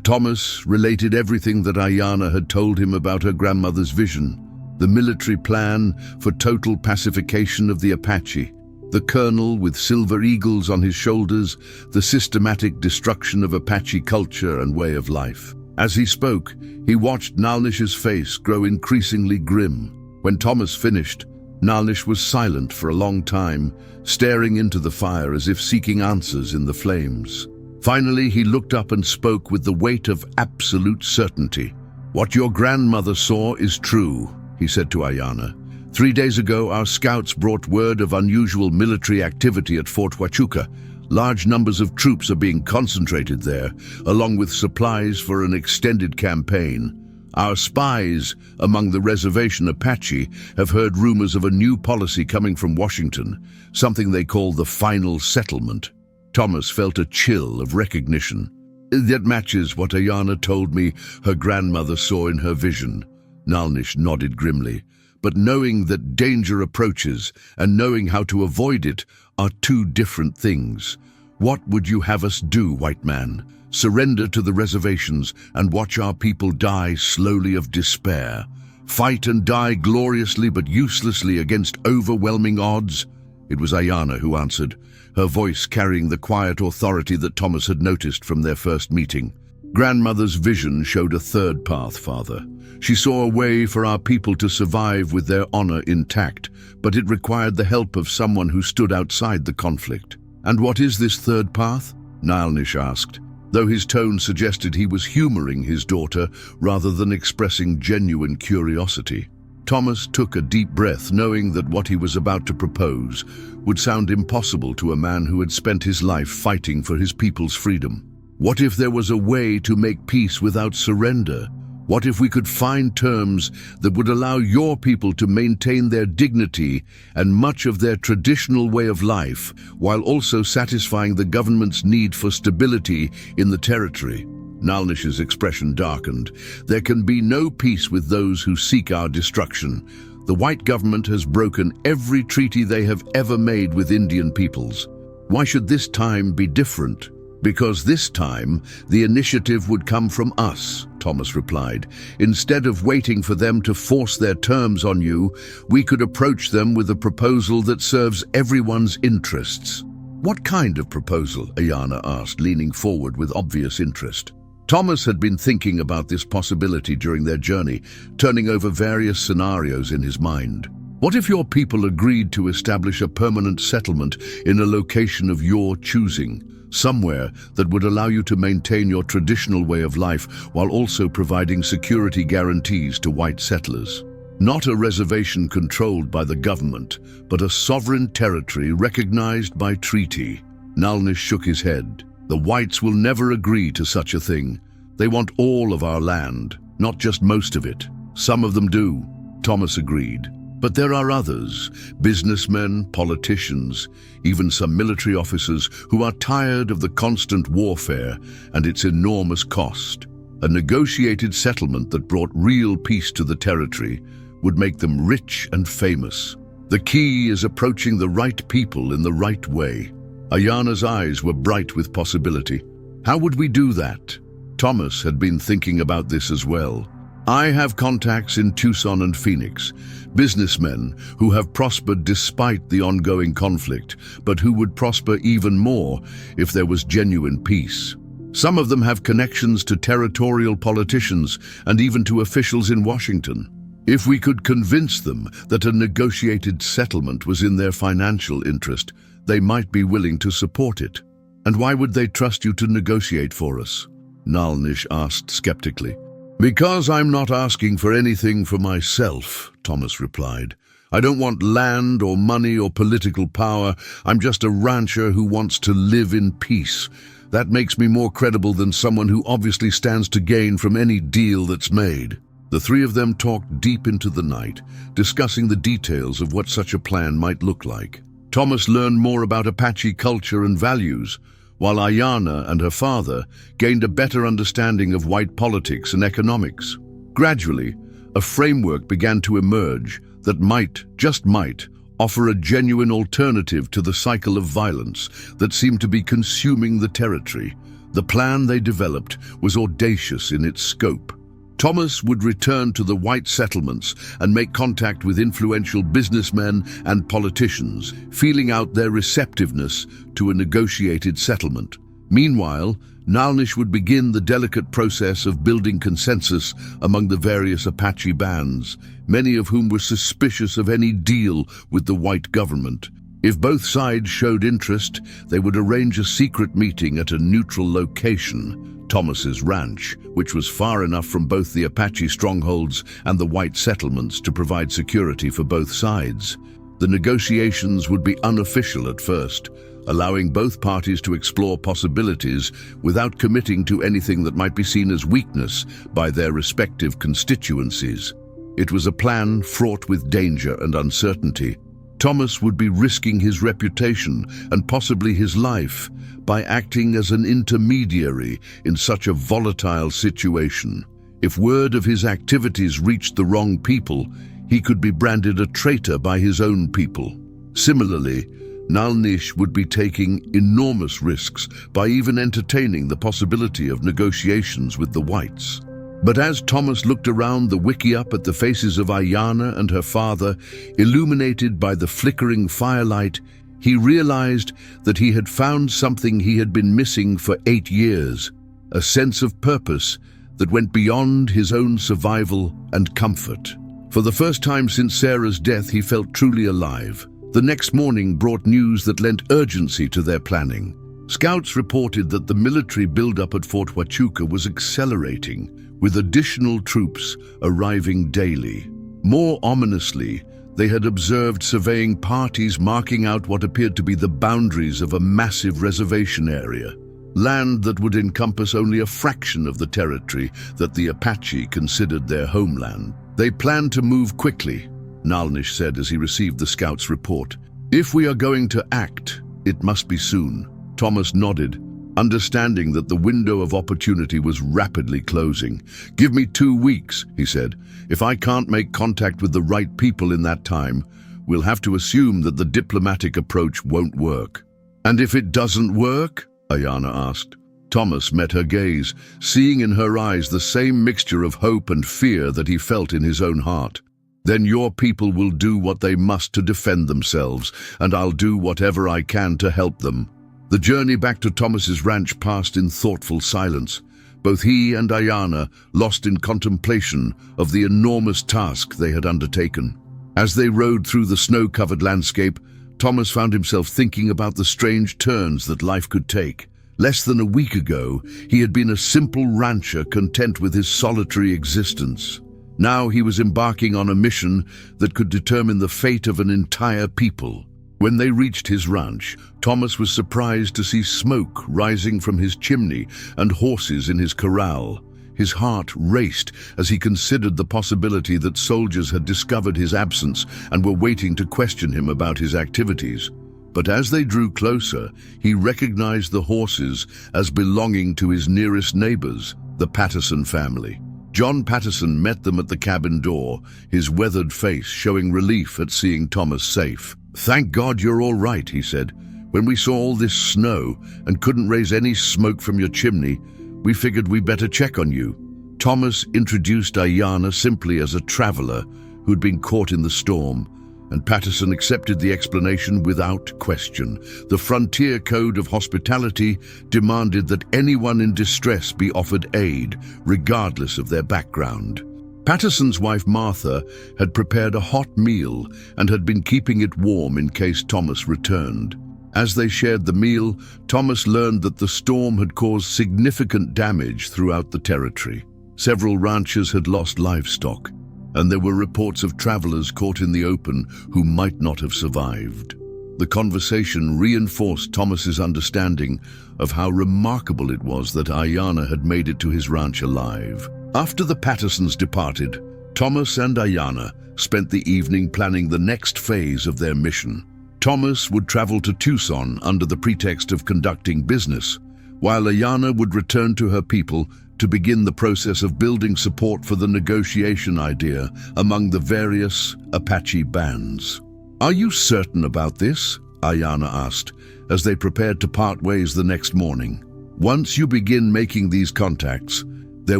Thomas related everything that Ayanna had told him about her grandmother's vision: the military plan for total pacification of the Apache, the colonel with silver eagles on his shoulders, the systematic destruction of Apache culture and way of life. As he spoke, he watched Nalnish's face grow increasingly grim. When Thomas finished, Nalnish was silent for a long time, staring into the fire as if seeking answers in the flames. Finally, he looked up and spoke with the weight of absolute certainty. "What your grandmother saw is true," he said to Ayana. 3 days ago, our scouts brought word of unusual military activity at Fort Huachuca. Large numbers of troops are being concentrated there, along with supplies for an extended campaign. Our spies among the reservation Apache have heard rumors of a new policy coming from Washington, something they call the final settlement. Thomas felt a chill of recognition. That matches what Ayana told me her grandmother saw in her vision. Nalnish nodded grimly. But knowing that danger approaches and knowing how to avoid it are two different things. What would you have us do, white man? Surrender to the reservations and watch our people die slowly of despair? Fight and die gloriously but uselessly against overwhelming odds? It was Ayana who answered, her voice carrying the quiet authority that Thomas had noticed from their first meeting. Grandmother's vision showed a third path, Father. She saw a way for our people to survive with their honor intact, but it required the help of someone who stood outside the conflict. And what is this third path? Nalnish asked, though his tone suggested he was humoring his daughter rather than expressing genuine curiosity. Thomas took a deep breath, knowing that what he was about to propose would sound impossible to a man who had spent his life fighting for his people's freedom. What if there was a way to make peace without surrender? What if we could find terms that would allow your people to maintain their dignity and much of their traditional way of life, while also satisfying the government's need for stability in the territory? Nalnish's expression darkened. There can be no peace with those who seek our destruction. The white government has broken every treaty they have ever made with Indian peoples. Why should this time be different? Because this time, the initiative would come from us, Thomas replied. Instead of waiting for them to force their terms on you, we could approach them with a proposal that serves everyone's interests. What kind of proposal? Ayana asked, leaning forward with obvious interest. Thomas had been thinking about this possibility during their journey, turning over various scenarios in his mind. What if your people agreed to establish a permanent settlement in a location of your choosing? Somewhere that would allow you to maintain your traditional way of life while also providing security guarantees to white settlers. Not a reservation controlled by the government, but a sovereign territory recognized by treaty. Nalnish shook his head. The whites will never agree to such a thing. They want all of our land, not just most of it. Some of them do, Thomas agreed. But there are others, businessmen, politicians, even some military officers who are tired of the constant warfare and its enormous cost. A negotiated settlement that brought real peace to the territory would make them rich and famous. The key is approaching the right people in the right way. Ayana's eyes were bright with possibility. How would we do that? Thomas had been thinking about this as well. I have contacts in Tucson and Phoenix, businessmen who have prospered despite the ongoing conflict, but who would prosper even more if there was genuine peace. Some of them have connections to territorial politicians and even to officials in Washington. If we could convince them that a negotiated settlement was in their financial interest, they might be willing to support it. And why would they trust you to negotiate for us? Nalnish asked skeptically. Because I'm not asking for anything for myself, Thomas replied. I don't want land or money or political power. I'm just a rancher who wants to live in peace. That makes me more credible than someone who obviously stands to gain from any deal that's made. The three of them talked deep into the night, discussing the details of what such a plan might look like. Thomas learned more about Apache culture and values, while Ayana and her father gained a better understanding of white politics and economics. Gradually, a framework began to emerge that might, just might, offer a genuine alternative to the cycle of violence that seemed to be consuming the territory. The plan they developed was audacious in its scope. Thomas would return to the white settlements and make contact with influential businessmen and politicians, feeling out their receptiveness to a negotiated settlement. Meanwhile, Nalnish would begin the delicate process of building consensus among the various Apache bands, many of whom were suspicious of any deal with the white government. If both sides showed interest, they would arrange a secret meeting at a neutral location, Thomas's ranch, which was far enough from both the Apache strongholds and the white settlements to provide security for both sides. The negotiations would be unofficial at first, allowing both parties to explore possibilities without committing to anything that might be seen as weakness by their respective constituencies. It was a plan fraught with danger and uncertainty. Thomas would be risking his reputation and possibly his life by acting as an intermediary in such a volatile situation. If word of his activities reached the wrong people, he could be branded a traitor by his own people. Similarly, Nalnish would be taking enormous risks by even entertaining the possibility of negotiations with the whites. But as Thomas looked around the wiki up at the faces of Ayana and her father, illuminated by the flickering firelight, he realized that he had found something he had been missing for 8 years, a sense of purpose that went beyond his own survival and comfort. For the first time since Sarah's death, he felt truly alive. The next morning brought news that lent urgency to their planning. Scouts reported that the military buildup at Fort Huachuca was accelerating, with additional troops arriving daily. More ominously, they had observed surveying parties marking out what appeared to be the boundaries of a massive reservation area, land that would encompass only a fraction of the territory that the Apache considered their homeland. They planned to move quickly, Nalnish said as he received the scouts' report. If we are going to act, it must be soon. Thomas nodded, understanding that the window of opportunity was rapidly closing. Give me 2 weeks, he said. If I can't make contact with the right people in that time, we'll have to assume that the diplomatic approach won't work. And if it doesn't work? Ayana asked. Thomas met her gaze, seeing in her eyes the same mixture of hope and fear that he felt in his own heart. Then your people will do what they must to defend themselves, and I'll do whatever I can to help them. The journey back to Thomas's ranch passed in thoughtful silence, both he and Ayana lost in contemplation of the enormous task they had undertaken. As they rode through the snow-covered landscape, Thomas found himself thinking about the strange turns that life could take. Less than a week ago, he had been a simple rancher content with his solitary existence. Now he was embarking on a mission that could determine the fate of an entire people. When they reached his ranch, Thomas was surprised to see smoke rising from his chimney and horses in his corral. His heart raced as he considered the possibility that soldiers had discovered his absence and were waiting to question him about his activities. But as they drew closer, he recognized the horses as belonging to his nearest neighbors, the Patterson family. John Patterson met them at the cabin door, his weathered face showing relief at seeing Thomas safe. "Thank God you're all right," he said. "When we saw all this snow and couldn't raise any smoke from your chimney, we figured we better check on you." Thomas introduced Ayana simply as a traveler who'd been caught in the storm, and Patterson accepted the explanation without question. The frontier code of hospitality demanded that anyone in distress be offered aid, regardless of their background. Patterson's wife Martha had prepared a hot meal and had been keeping it warm in case Thomas returned. As they shared the meal, Thomas learned that the storm had caused significant damage throughout the territory. Several ranchers had lost livestock, and there were reports of travelers caught in the open who might not have survived. The conversation reinforced Thomas's understanding of how remarkable it was that Ayana had made it to his ranch alive. After the Pattersons departed, Thomas and Ayana spent the evening planning the next phase of their mission. Thomas would travel to Tucson under the pretext of conducting business, while Ayana would return to her people to begin the process of building support for the negotiation idea among the various Apache bands. "Are you certain about this?" Ayana asked, as they prepared to part ways the next morning. "Once you begin making these contacts, there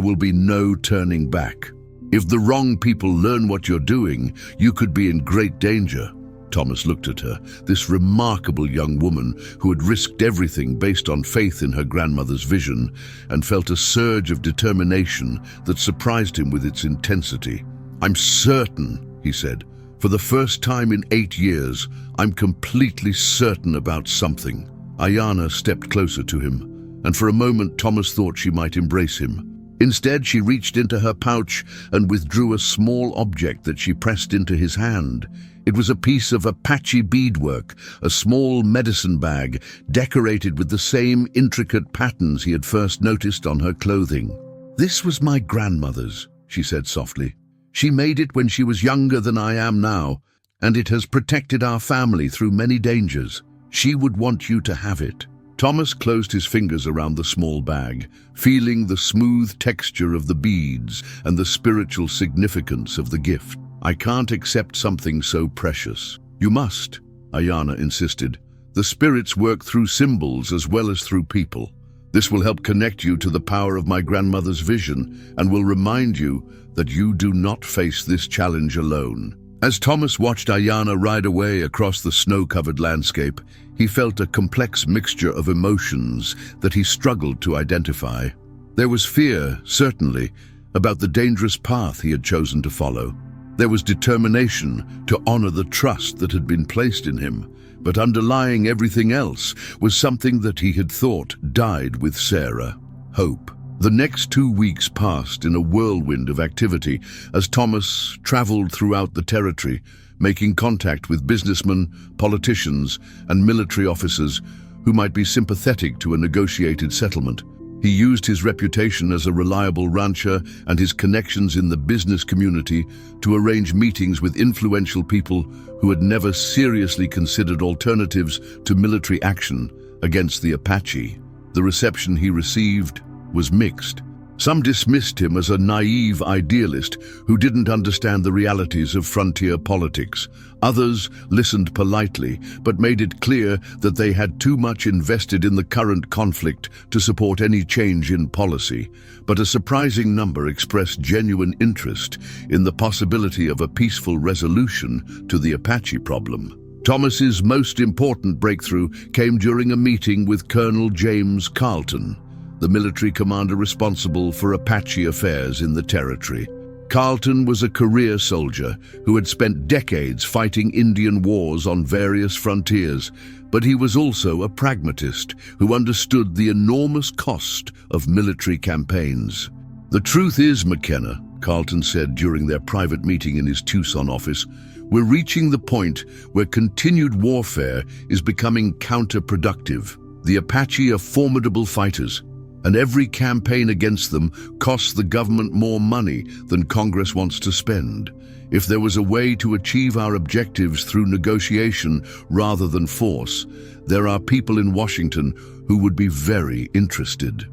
will be no turning back. If the wrong people learn what you're doing, you could be in great danger." Thomas looked at her, this remarkable young woman who had risked everything based on faith in her grandmother's vision, and felt a surge of determination that surprised him with its intensity. "I'm certain," he said. "For the first time in 8 years, I'm completely certain about something." Ayana stepped closer to him, and for a moment Thomas thought she might embrace him. Instead, she reached into her pouch and withdrew a small object that she pressed into his hand. It was a piece of Apache beadwork, a small medicine bag decorated with the same intricate patterns he had first noticed on her clothing. "This was my grandmother's," she said softly. "She made it when she was younger than I am now, and it has protected our family through many dangers. She would want you to have it." Thomas closed his fingers around the small bag, feeling the smooth texture of the beads and the spiritual significance of the gift. "I can't accept something so precious." "You must," Ayana insisted. "The spirits work through symbols as well as through people. This will help connect you to the power of my grandmother's vision and will remind you that you do not face this challenge alone." As Thomas watched Ayana ride away across the snow-covered landscape, he felt a complex mixture of emotions that he struggled to identify. There was fear, certainly, about the dangerous path he had chosen to follow. There was determination to honor the trust that had been placed in him, but underlying everything else was something that he had thought died with Sarah: hope. The next 2 weeks passed in a whirlwind of activity as Thomas traveled throughout the territory, making contact with businessmen, politicians, and military officers who might be sympathetic to a negotiated settlement. He used his reputation as a reliable rancher and his connections in the business community to arrange meetings with influential people who had never seriously considered alternatives to military action against the Apache. The reception he received was mixed. Some dismissed him as a naive idealist who didn't understand the realities of frontier politics. Others listened politely, but made it clear that they had too much invested in the current conflict to support any change in policy. But a surprising number expressed genuine interest in the possibility of a peaceful resolution to the Apache problem. Thomas's most important breakthrough came during a meeting with Colonel James Carleton, the military commander responsible for Apache affairs in the territory. Carleton was a career soldier who had spent decades fighting Indian wars on various frontiers, but he was also a pragmatist who understood the enormous cost of military campaigns. "The truth is, McKenna," Carleton said during their private meeting in his Tucson office, "we're reaching the point where continued warfare is becoming counterproductive. The Apache are formidable fighters, and every campaign against them costs the government more money than Congress wants to spend. If there was a way to achieve our objectives through negotiation rather than force, there are people in Washington who would be very interested."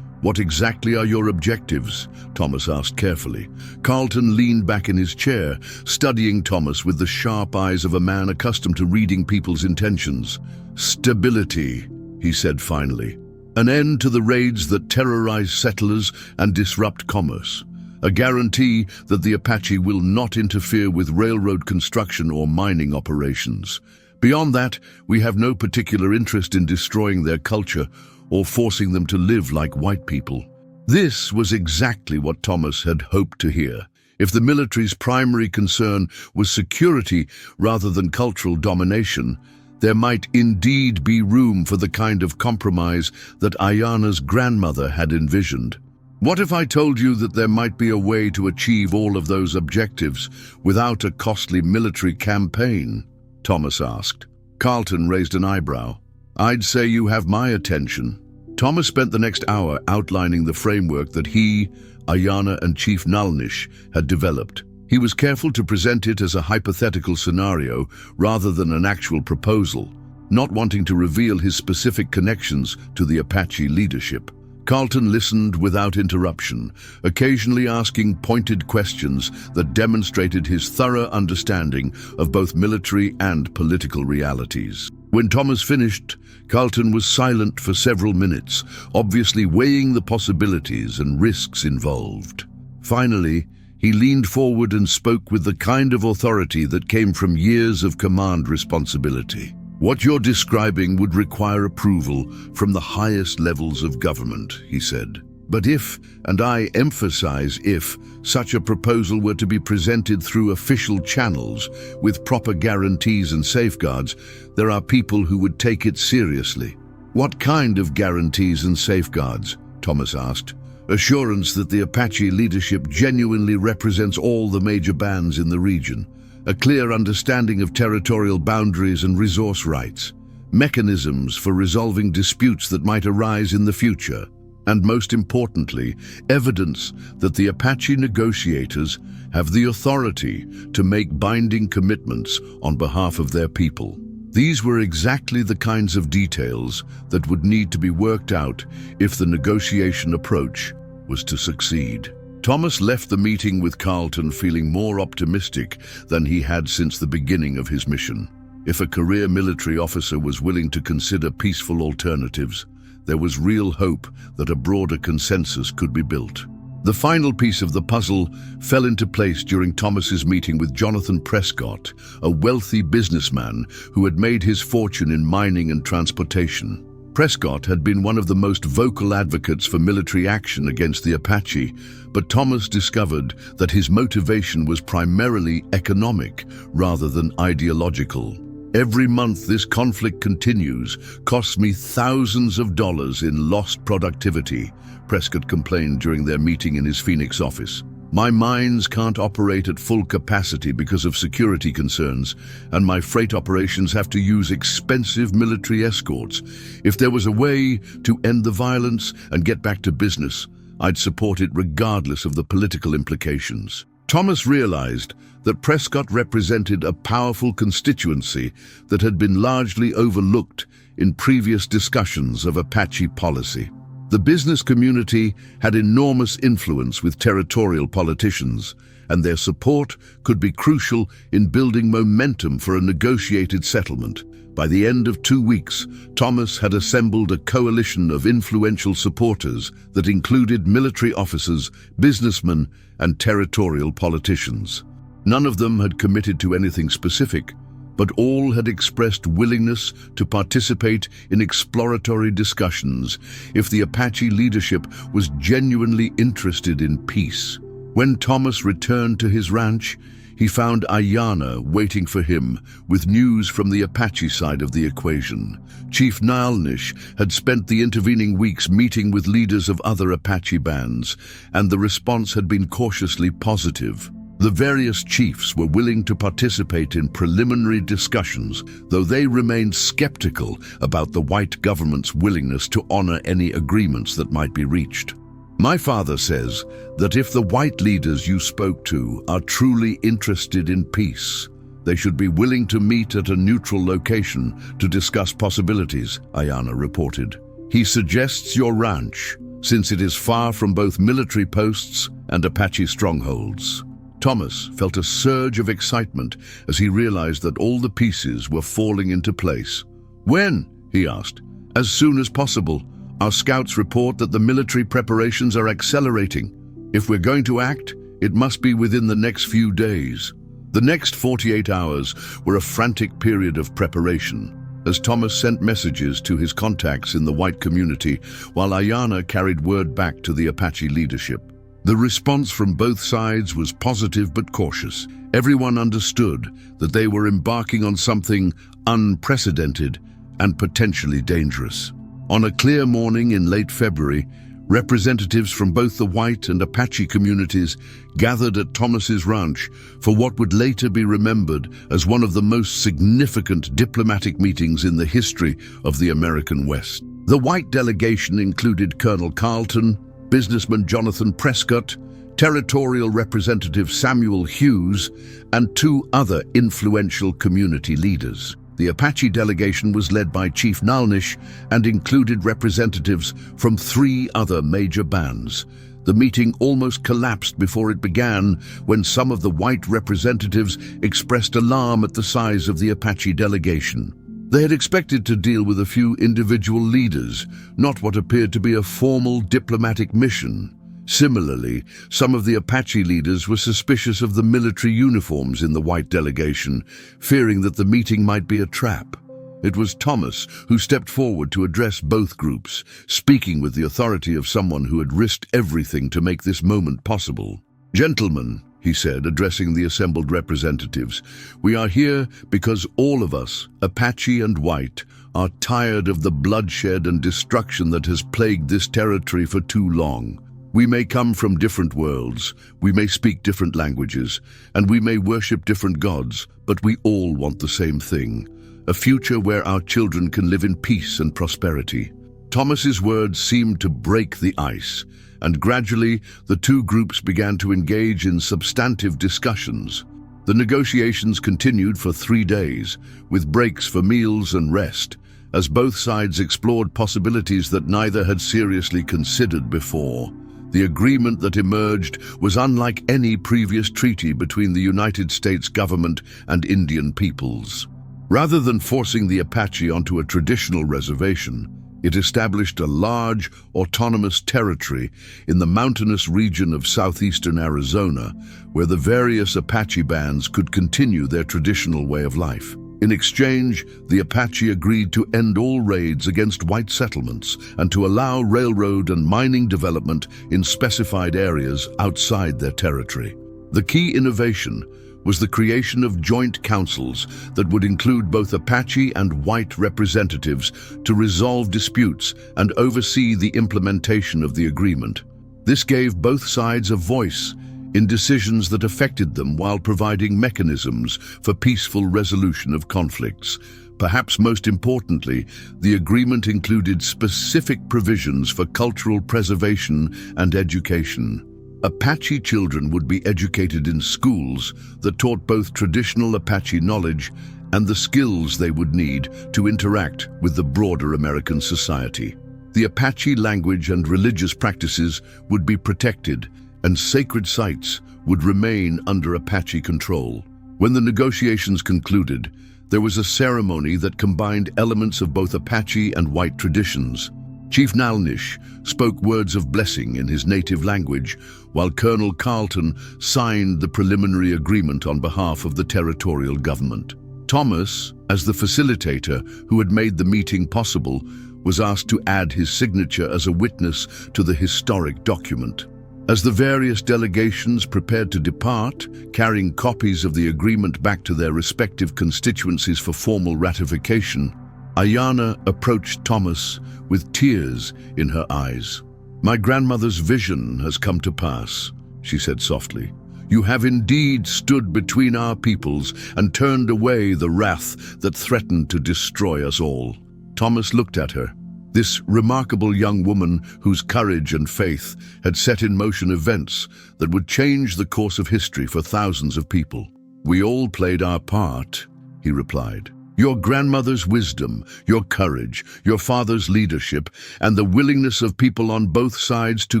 "What exactly are your objectives?" Thomas asked carefully. Carleton leaned back in his chair, studying Thomas with the sharp eyes of a man accustomed to reading people's intentions. "Stability," he said finally. "An end to the raids that terrorize settlers and disrupt commerce. A guarantee that the Apache will not interfere with railroad construction or mining operations. Beyond that, we have no particular interest in destroying their culture or forcing them to live like white people." This was exactly what Thomas had hoped to hear. If the military's primary concern was security rather than cultural domination, there might indeed be room for the kind of compromise that Ayana's grandmother had envisioned. "What if I told you that there might be a way to achieve all of those objectives without a costly military campaign?" Thomas asked. Carleton raised an eyebrow. "I'd say you have my attention." Thomas spent the next hour outlining the framework that he, Ayana, and Chief Nalnish had developed. He was careful to present it as a hypothetical scenario rather than an actual proposal, not wanting to reveal his specific connections to the Apache leadership. Carleton listened without interruption, occasionally asking pointed questions that demonstrated his thorough understanding of both military and political realities. When Thomas finished, Carleton was silent for several minutes, obviously weighing the possibilities and risks involved. Finally, He leaned forward and spoke with the kind of authority that came from years of command responsibility. "What you're describing would require approval from the highest levels of government," he said. "But if, and I emphasize if, such a proposal were to be presented through official channels with proper guarantees and safeguards, there are people who would take it seriously." "What kind of guarantees and safeguards?" Thomas asked. "Assurance that the Apache leadership genuinely represents all the major bands in the region, a clear understanding of territorial boundaries and resource rights, mechanisms for resolving disputes that might arise in the future, and most importantly, evidence that the Apache negotiators have the authority to make binding commitments on behalf of their people." These were exactly the kinds of details that would need to be worked out if the negotiation approach was to succeed. Thomas left the meeting with Carlton feeling more optimistic than he had since the beginning of his mission. If a career military officer was willing to consider peaceful alternatives, there was real hope that a broader consensus could be built. The final piece of the puzzle fell into place during Thomas's meeting with Jonathan Prescott, a wealthy businessman who had made his fortune in mining and transportation. Prescott had been one of the most vocal advocates for military action against the Apache, but Thomas discovered that his motivation was primarily economic rather than ideological. "Every month this conflict continues, costs me thousands of dollars in lost productivity," Prescott complained during their meeting in his Phoenix office. "My mines can't operate at full capacity because of security concerns, and my freight operations have to use expensive military escorts. If there was a way to end the violence and get back to business, I'd support it regardless of the political implications." Thomas realized that Prescott represented a powerful constituency that had been largely overlooked in previous discussions of Apache policy. The business community had enormous influence with territorial politicians, and their support could be crucial in building momentum for a negotiated settlement. By the end of 2 weeks, Thomas had assembled a coalition of influential supporters that included military officers, businessmen, and territorial politicians. None of them had committed to anything specific, but all had expressed willingness to participate in exploratory discussions if the Apache leadership was genuinely interested in peace. When Thomas returned to his ranch, he found Ayana waiting for him with news from the Apache side of the equation. Chief Nalnish had spent the intervening weeks meeting with leaders of other Apache bands, and the response had been cautiously positive. The various chiefs were willing to participate in preliminary discussions, though they remained skeptical about the white government's willingness to honor any agreements that might be reached. "My father says that if the white leaders you spoke to are truly interested in peace, they should be willing to meet at a neutral location to discuss possibilities," Ayana reported. "He suggests your ranch, since it is far from both military posts and Apache strongholds." Thomas felt a surge of excitement as he realized that all the pieces were falling into place. "When?" he asked. "As soon as possible. Our scouts report that the military preparations are accelerating. If we're going to act, it must be within the next few days." The next 48 hours were a frantic period of preparation, as Thomas sent messages to his contacts in the white community, while Ayana carried word back to the Apache leadership. The response from both sides was positive but cautious. Everyone understood that they were embarking on something unprecedented and potentially dangerous. On a clear morning in late February, representatives from both the white and Apache communities gathered at Thomas's ranch for what would later be remembered as one of the most significant diplomatic meetings in the history of the American West. The white delegation included Colonel Carlton, businessman Jonathan Prescott, territorial representative Samuel Hughes, and 2 other influential community leaders. The Apache delegation was led by Chief Nalnish and included representatives from 3 other major bands. The meeting almost collapsed before it began when some of the white representatives expressed alarm at the size of the Apache delegation. They had expected to deal with a few individual leaders, not what appeared to be a formal diplomatic mission. Similarly, some of the Apache leaders were suspicious of the military uniforms in the white delegation, fearing that the meeting might be a trap. It was Thomas who stepped forward to address both groups, speaking with the authority of someone who had risked everything to make this moment possible. "Gentlemen," he said, addressing the assembled representatives, "we are here because all of us, Apache and white, are tired of the bloodshed and destruction that has plagued this territory for too long. We may come from different worlds, we may speak different languages, and we may worship different gods, but we all want the same thing: a future where our children can live in peace and prosperity." Thomas's words seemed to break the ice, and gradually the two groups began to engage in substantive discussions. The negotiations continued for 3 days, with breaks for meals and rest, as both sides explored possibilities that neither had seriously considered before. The agreement that emerged was unlike any previous treaty between the United States government and Indian peoples. Rather than forcing the Apache onto a traditional reservation, it established a large, autonomous territory in the mountainous region of southeastern Arizona, where the various Apache bands could continue their traditional way of life. In exchange, the Apache agreed to end all raids against white settlements and to allow railroad and mining development in specified areas outside their territory. The key innovation was the creation of joint councils that would include both Apache and white representatives to resolve disputes and oversee the implementation of the agreement. This gave both sides a voice in decisions that affected them while providing mechanisms for peaceful resolution of conflicts. Perhaps most importantly, the agreement included specific provisions for cultural preservation and education. Apache children would be educated in schools that taught both traditional Apache knowledge and the skills they would need to interact with the broader American society. The Apache language and religious practices would be protected, and sacred sites would remain under Apache control. When the negotiations concluded, there was a ceremony that combined elements of both Apache and white traditions. Chief Nalnish spoke words of blessing in his native language, while Colonel Carlton signed the preliminary agreement on behalf of the territorial government. Thomas, as the facilitator who had made the meeting possible, was asked to add his signature as a witness to the historic document. As the various delegations prepared to depart, carrying copies of the agreement back to their respective constituencies for formal ratification, Ayana approached Thomas with tears in her eyes. "My grandmother's vision has come to pass," she said softly. "You have indeed stood between our peoples and turned away the wrath that threatened to destroy us all." Thomas looked at her. This remarkable young woman whose courage and faith had set in motion events that would change the course of history for thousands of people. "We all played our part," he replied. "Your grandmother's wisdom, your courage, your father's leadership, and the willingness of people on both sides to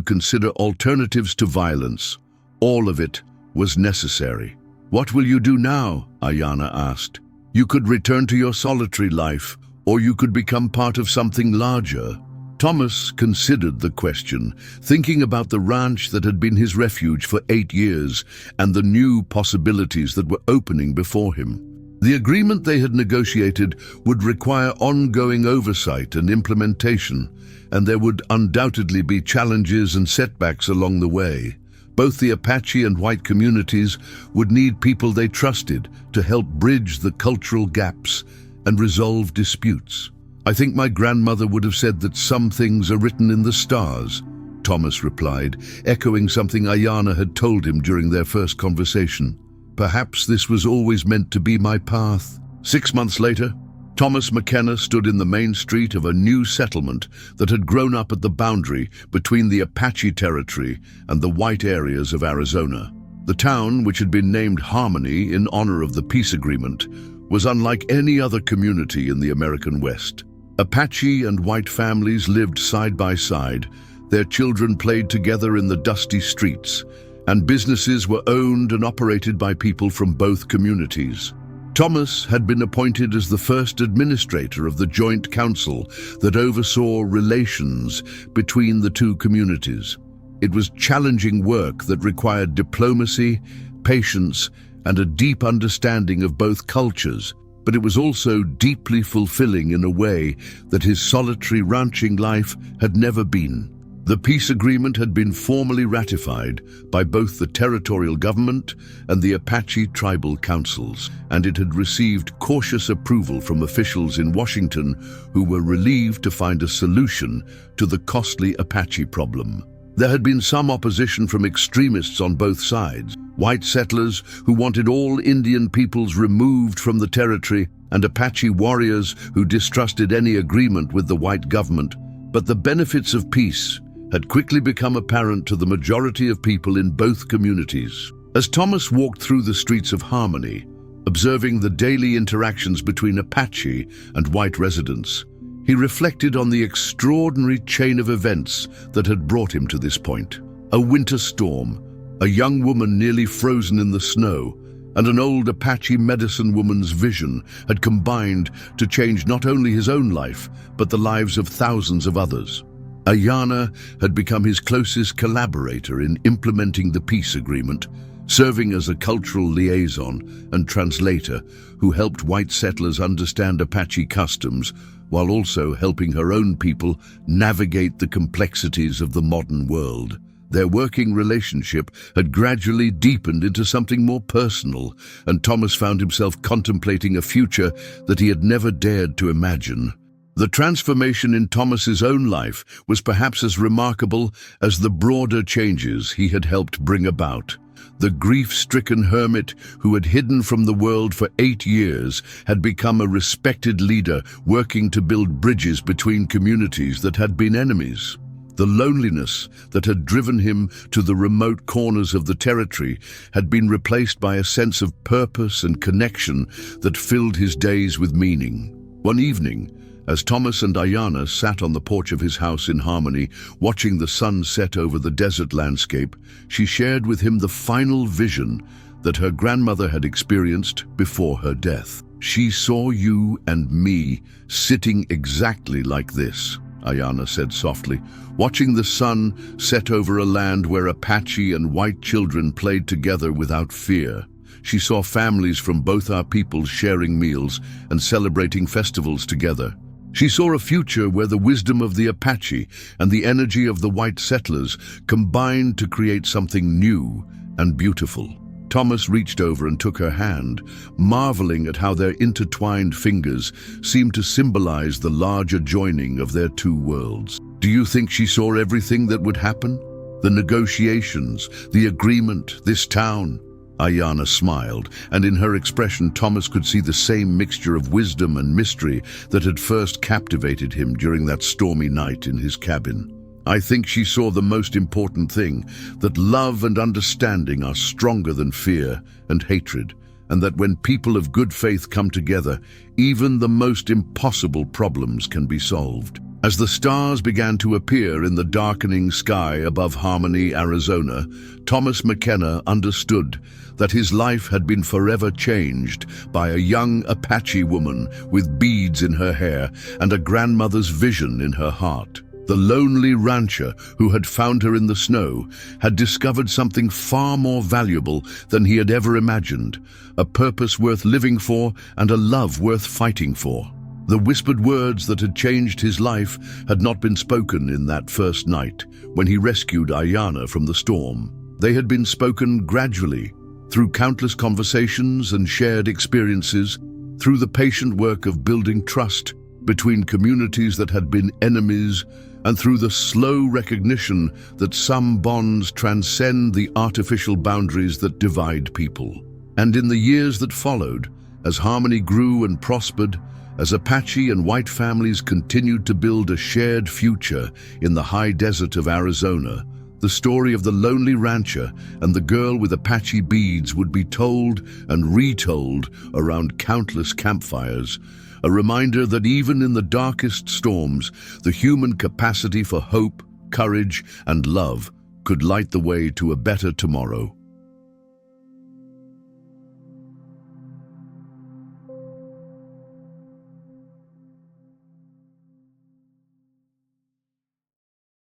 consider alternatives to violence, all of it was necessary." "What will you do now?" Ayana asked. "You could return to your solitary life, or you could become part of something larger." Thomas considered the question, thinking about the ranch that had been his refuge for 8 years and the new possibilities that were opening before him. The agreement they had negotiated would require ongoing oversight and implementation, and there would undoubtedly be challenges and setbacks along the way. Both the Apache and white communities would need people they trusted to help bridge the cultural gaps and resolve disputes. "I think my grandmother would have said that some things are written in the stars," Thomas replied, echoing something Ayana had told him during their first conversation. "Perhaps this was always meant to be my path." 6 months later, Thomas McKenna stood in the main street of a new settlement that had grown up at the boundary between the Apache territory and the white areas of Arizona. The town, which had been named Harmony in honor of the peace agreement, was unlike any other community in the American West. Apache and white families lived side by side, their children played together in the dusty streets, and businesses were owned and operated by people from both communities. Thomas had been appointed as the first administrator of the joint council that oversaw relations between the two communities. It was challenging work that required diplomacy, patience, and a deep understanding of both cultures, but it was also deeply fulfilling in a way that his solitary ranching life had never been. The peace agreement had been formally ratified by both the territorial government and the Apache tribal councils, and it had received cautious approval from officials in Washington who were relieved to find a solution to the costly Apache problem. There had been some opposition from extremists on both sides, white settlers who wanted all Indian peoples removed from the territory, and Apache warriors who distrusted any agreement with the white government. But the benefits of peace had quickly become apparent to the majority of people in both communities. As Thomas walked through the streets of Harmony, observing the daily interactions between Apache and white residents, he reflected on the extraordinary chain of events that had brought him to this point. A winter storm, a young woman nearly frozen in the snow, and an old Apache medicine woman's vision had combined to change not only his own life, but the lives of thousands of others. Ayana had become his closest collaborator in implementing the peace agreement, serving as a cultural liaison and translator who helped white settlers understand Apache customs while also helping her own people navigate the complexities of the modern world. Their working relationship had gradually deepened into something more personal, and Thomas found himself contemplating a future that he had never dared to imagine. The transformation in Thomas's own life was perhaps as remarkable as the broader changes he had helped bring about. The grief-stricken hermit who had hidden from the world for 8 years had become a respected leader, working to build bridges between communities that had been enemies. The loneliness that had driven him to the remote corners of the territory had been replaced by a sense of purpose and connection that filled his days with meaning. One evening, as Thomas and Ayana sat on the porch of his house in Harmony, watching the sun set over the desert landscape, she shared with him the final vision that her grandmother had experienced before her death. "She saw you and me sitting exactly like this," Ayana said softly, "watching the sun set over a land where Apache and white children played together without fear. She saw families from both our peoples sharing meals and celebrating festivals together. She saw a future where the wisdom of the Apache and the energy of the white settlers combined to create something new and beautiful." Thomas reached over and took her hand, marveling at how their intertwined fingers seemed to symbolize the larger joining of their two worlds. "Do you think she saw everything that would happen? The negotiations, the agreement, this town?" Ayana smiled, and in her expression Thomas could see the same mixture of wisdom and mystery that had first captivated him during that stormy night in his cabin. "I think she saw the most important thing, that love and understanding are stronger than fear and hatred, and that when people of good faith come together, even the most impossible problems can be solved." As the stars began to appear in the darkening sky above Harmony, Arizona, Thomas McKenna understood that his life had been forever changed by a young Apache woman with beads in her hair and a grandmother's vision in her heart. The lonely rancher who had found her in the snow had discovered something far more valuable than he had ever imagined, a purpose worth living for and a love worth fighting for. The whispered words that had changed his life had not been spoken in that first night when he rescued Ayana from the storm. They had been spoken gradually, through countless conversations and shared experiences, through the patient work of building trust between communities that had been enemies, and through the slow recognition that some bonds transcend the artificial boundaries that divide people. And in the years that followed, as Harmony grew and prospered, as Apache and white families continued to build a shared future in the high desert of Arizona, the story of the lonely rancher and the girl with Apache beads would be told and retold around countless campfires, a reminder that even in the darkest storms, the human capacity for hope, courage, and love could light the way to a better tomorrow.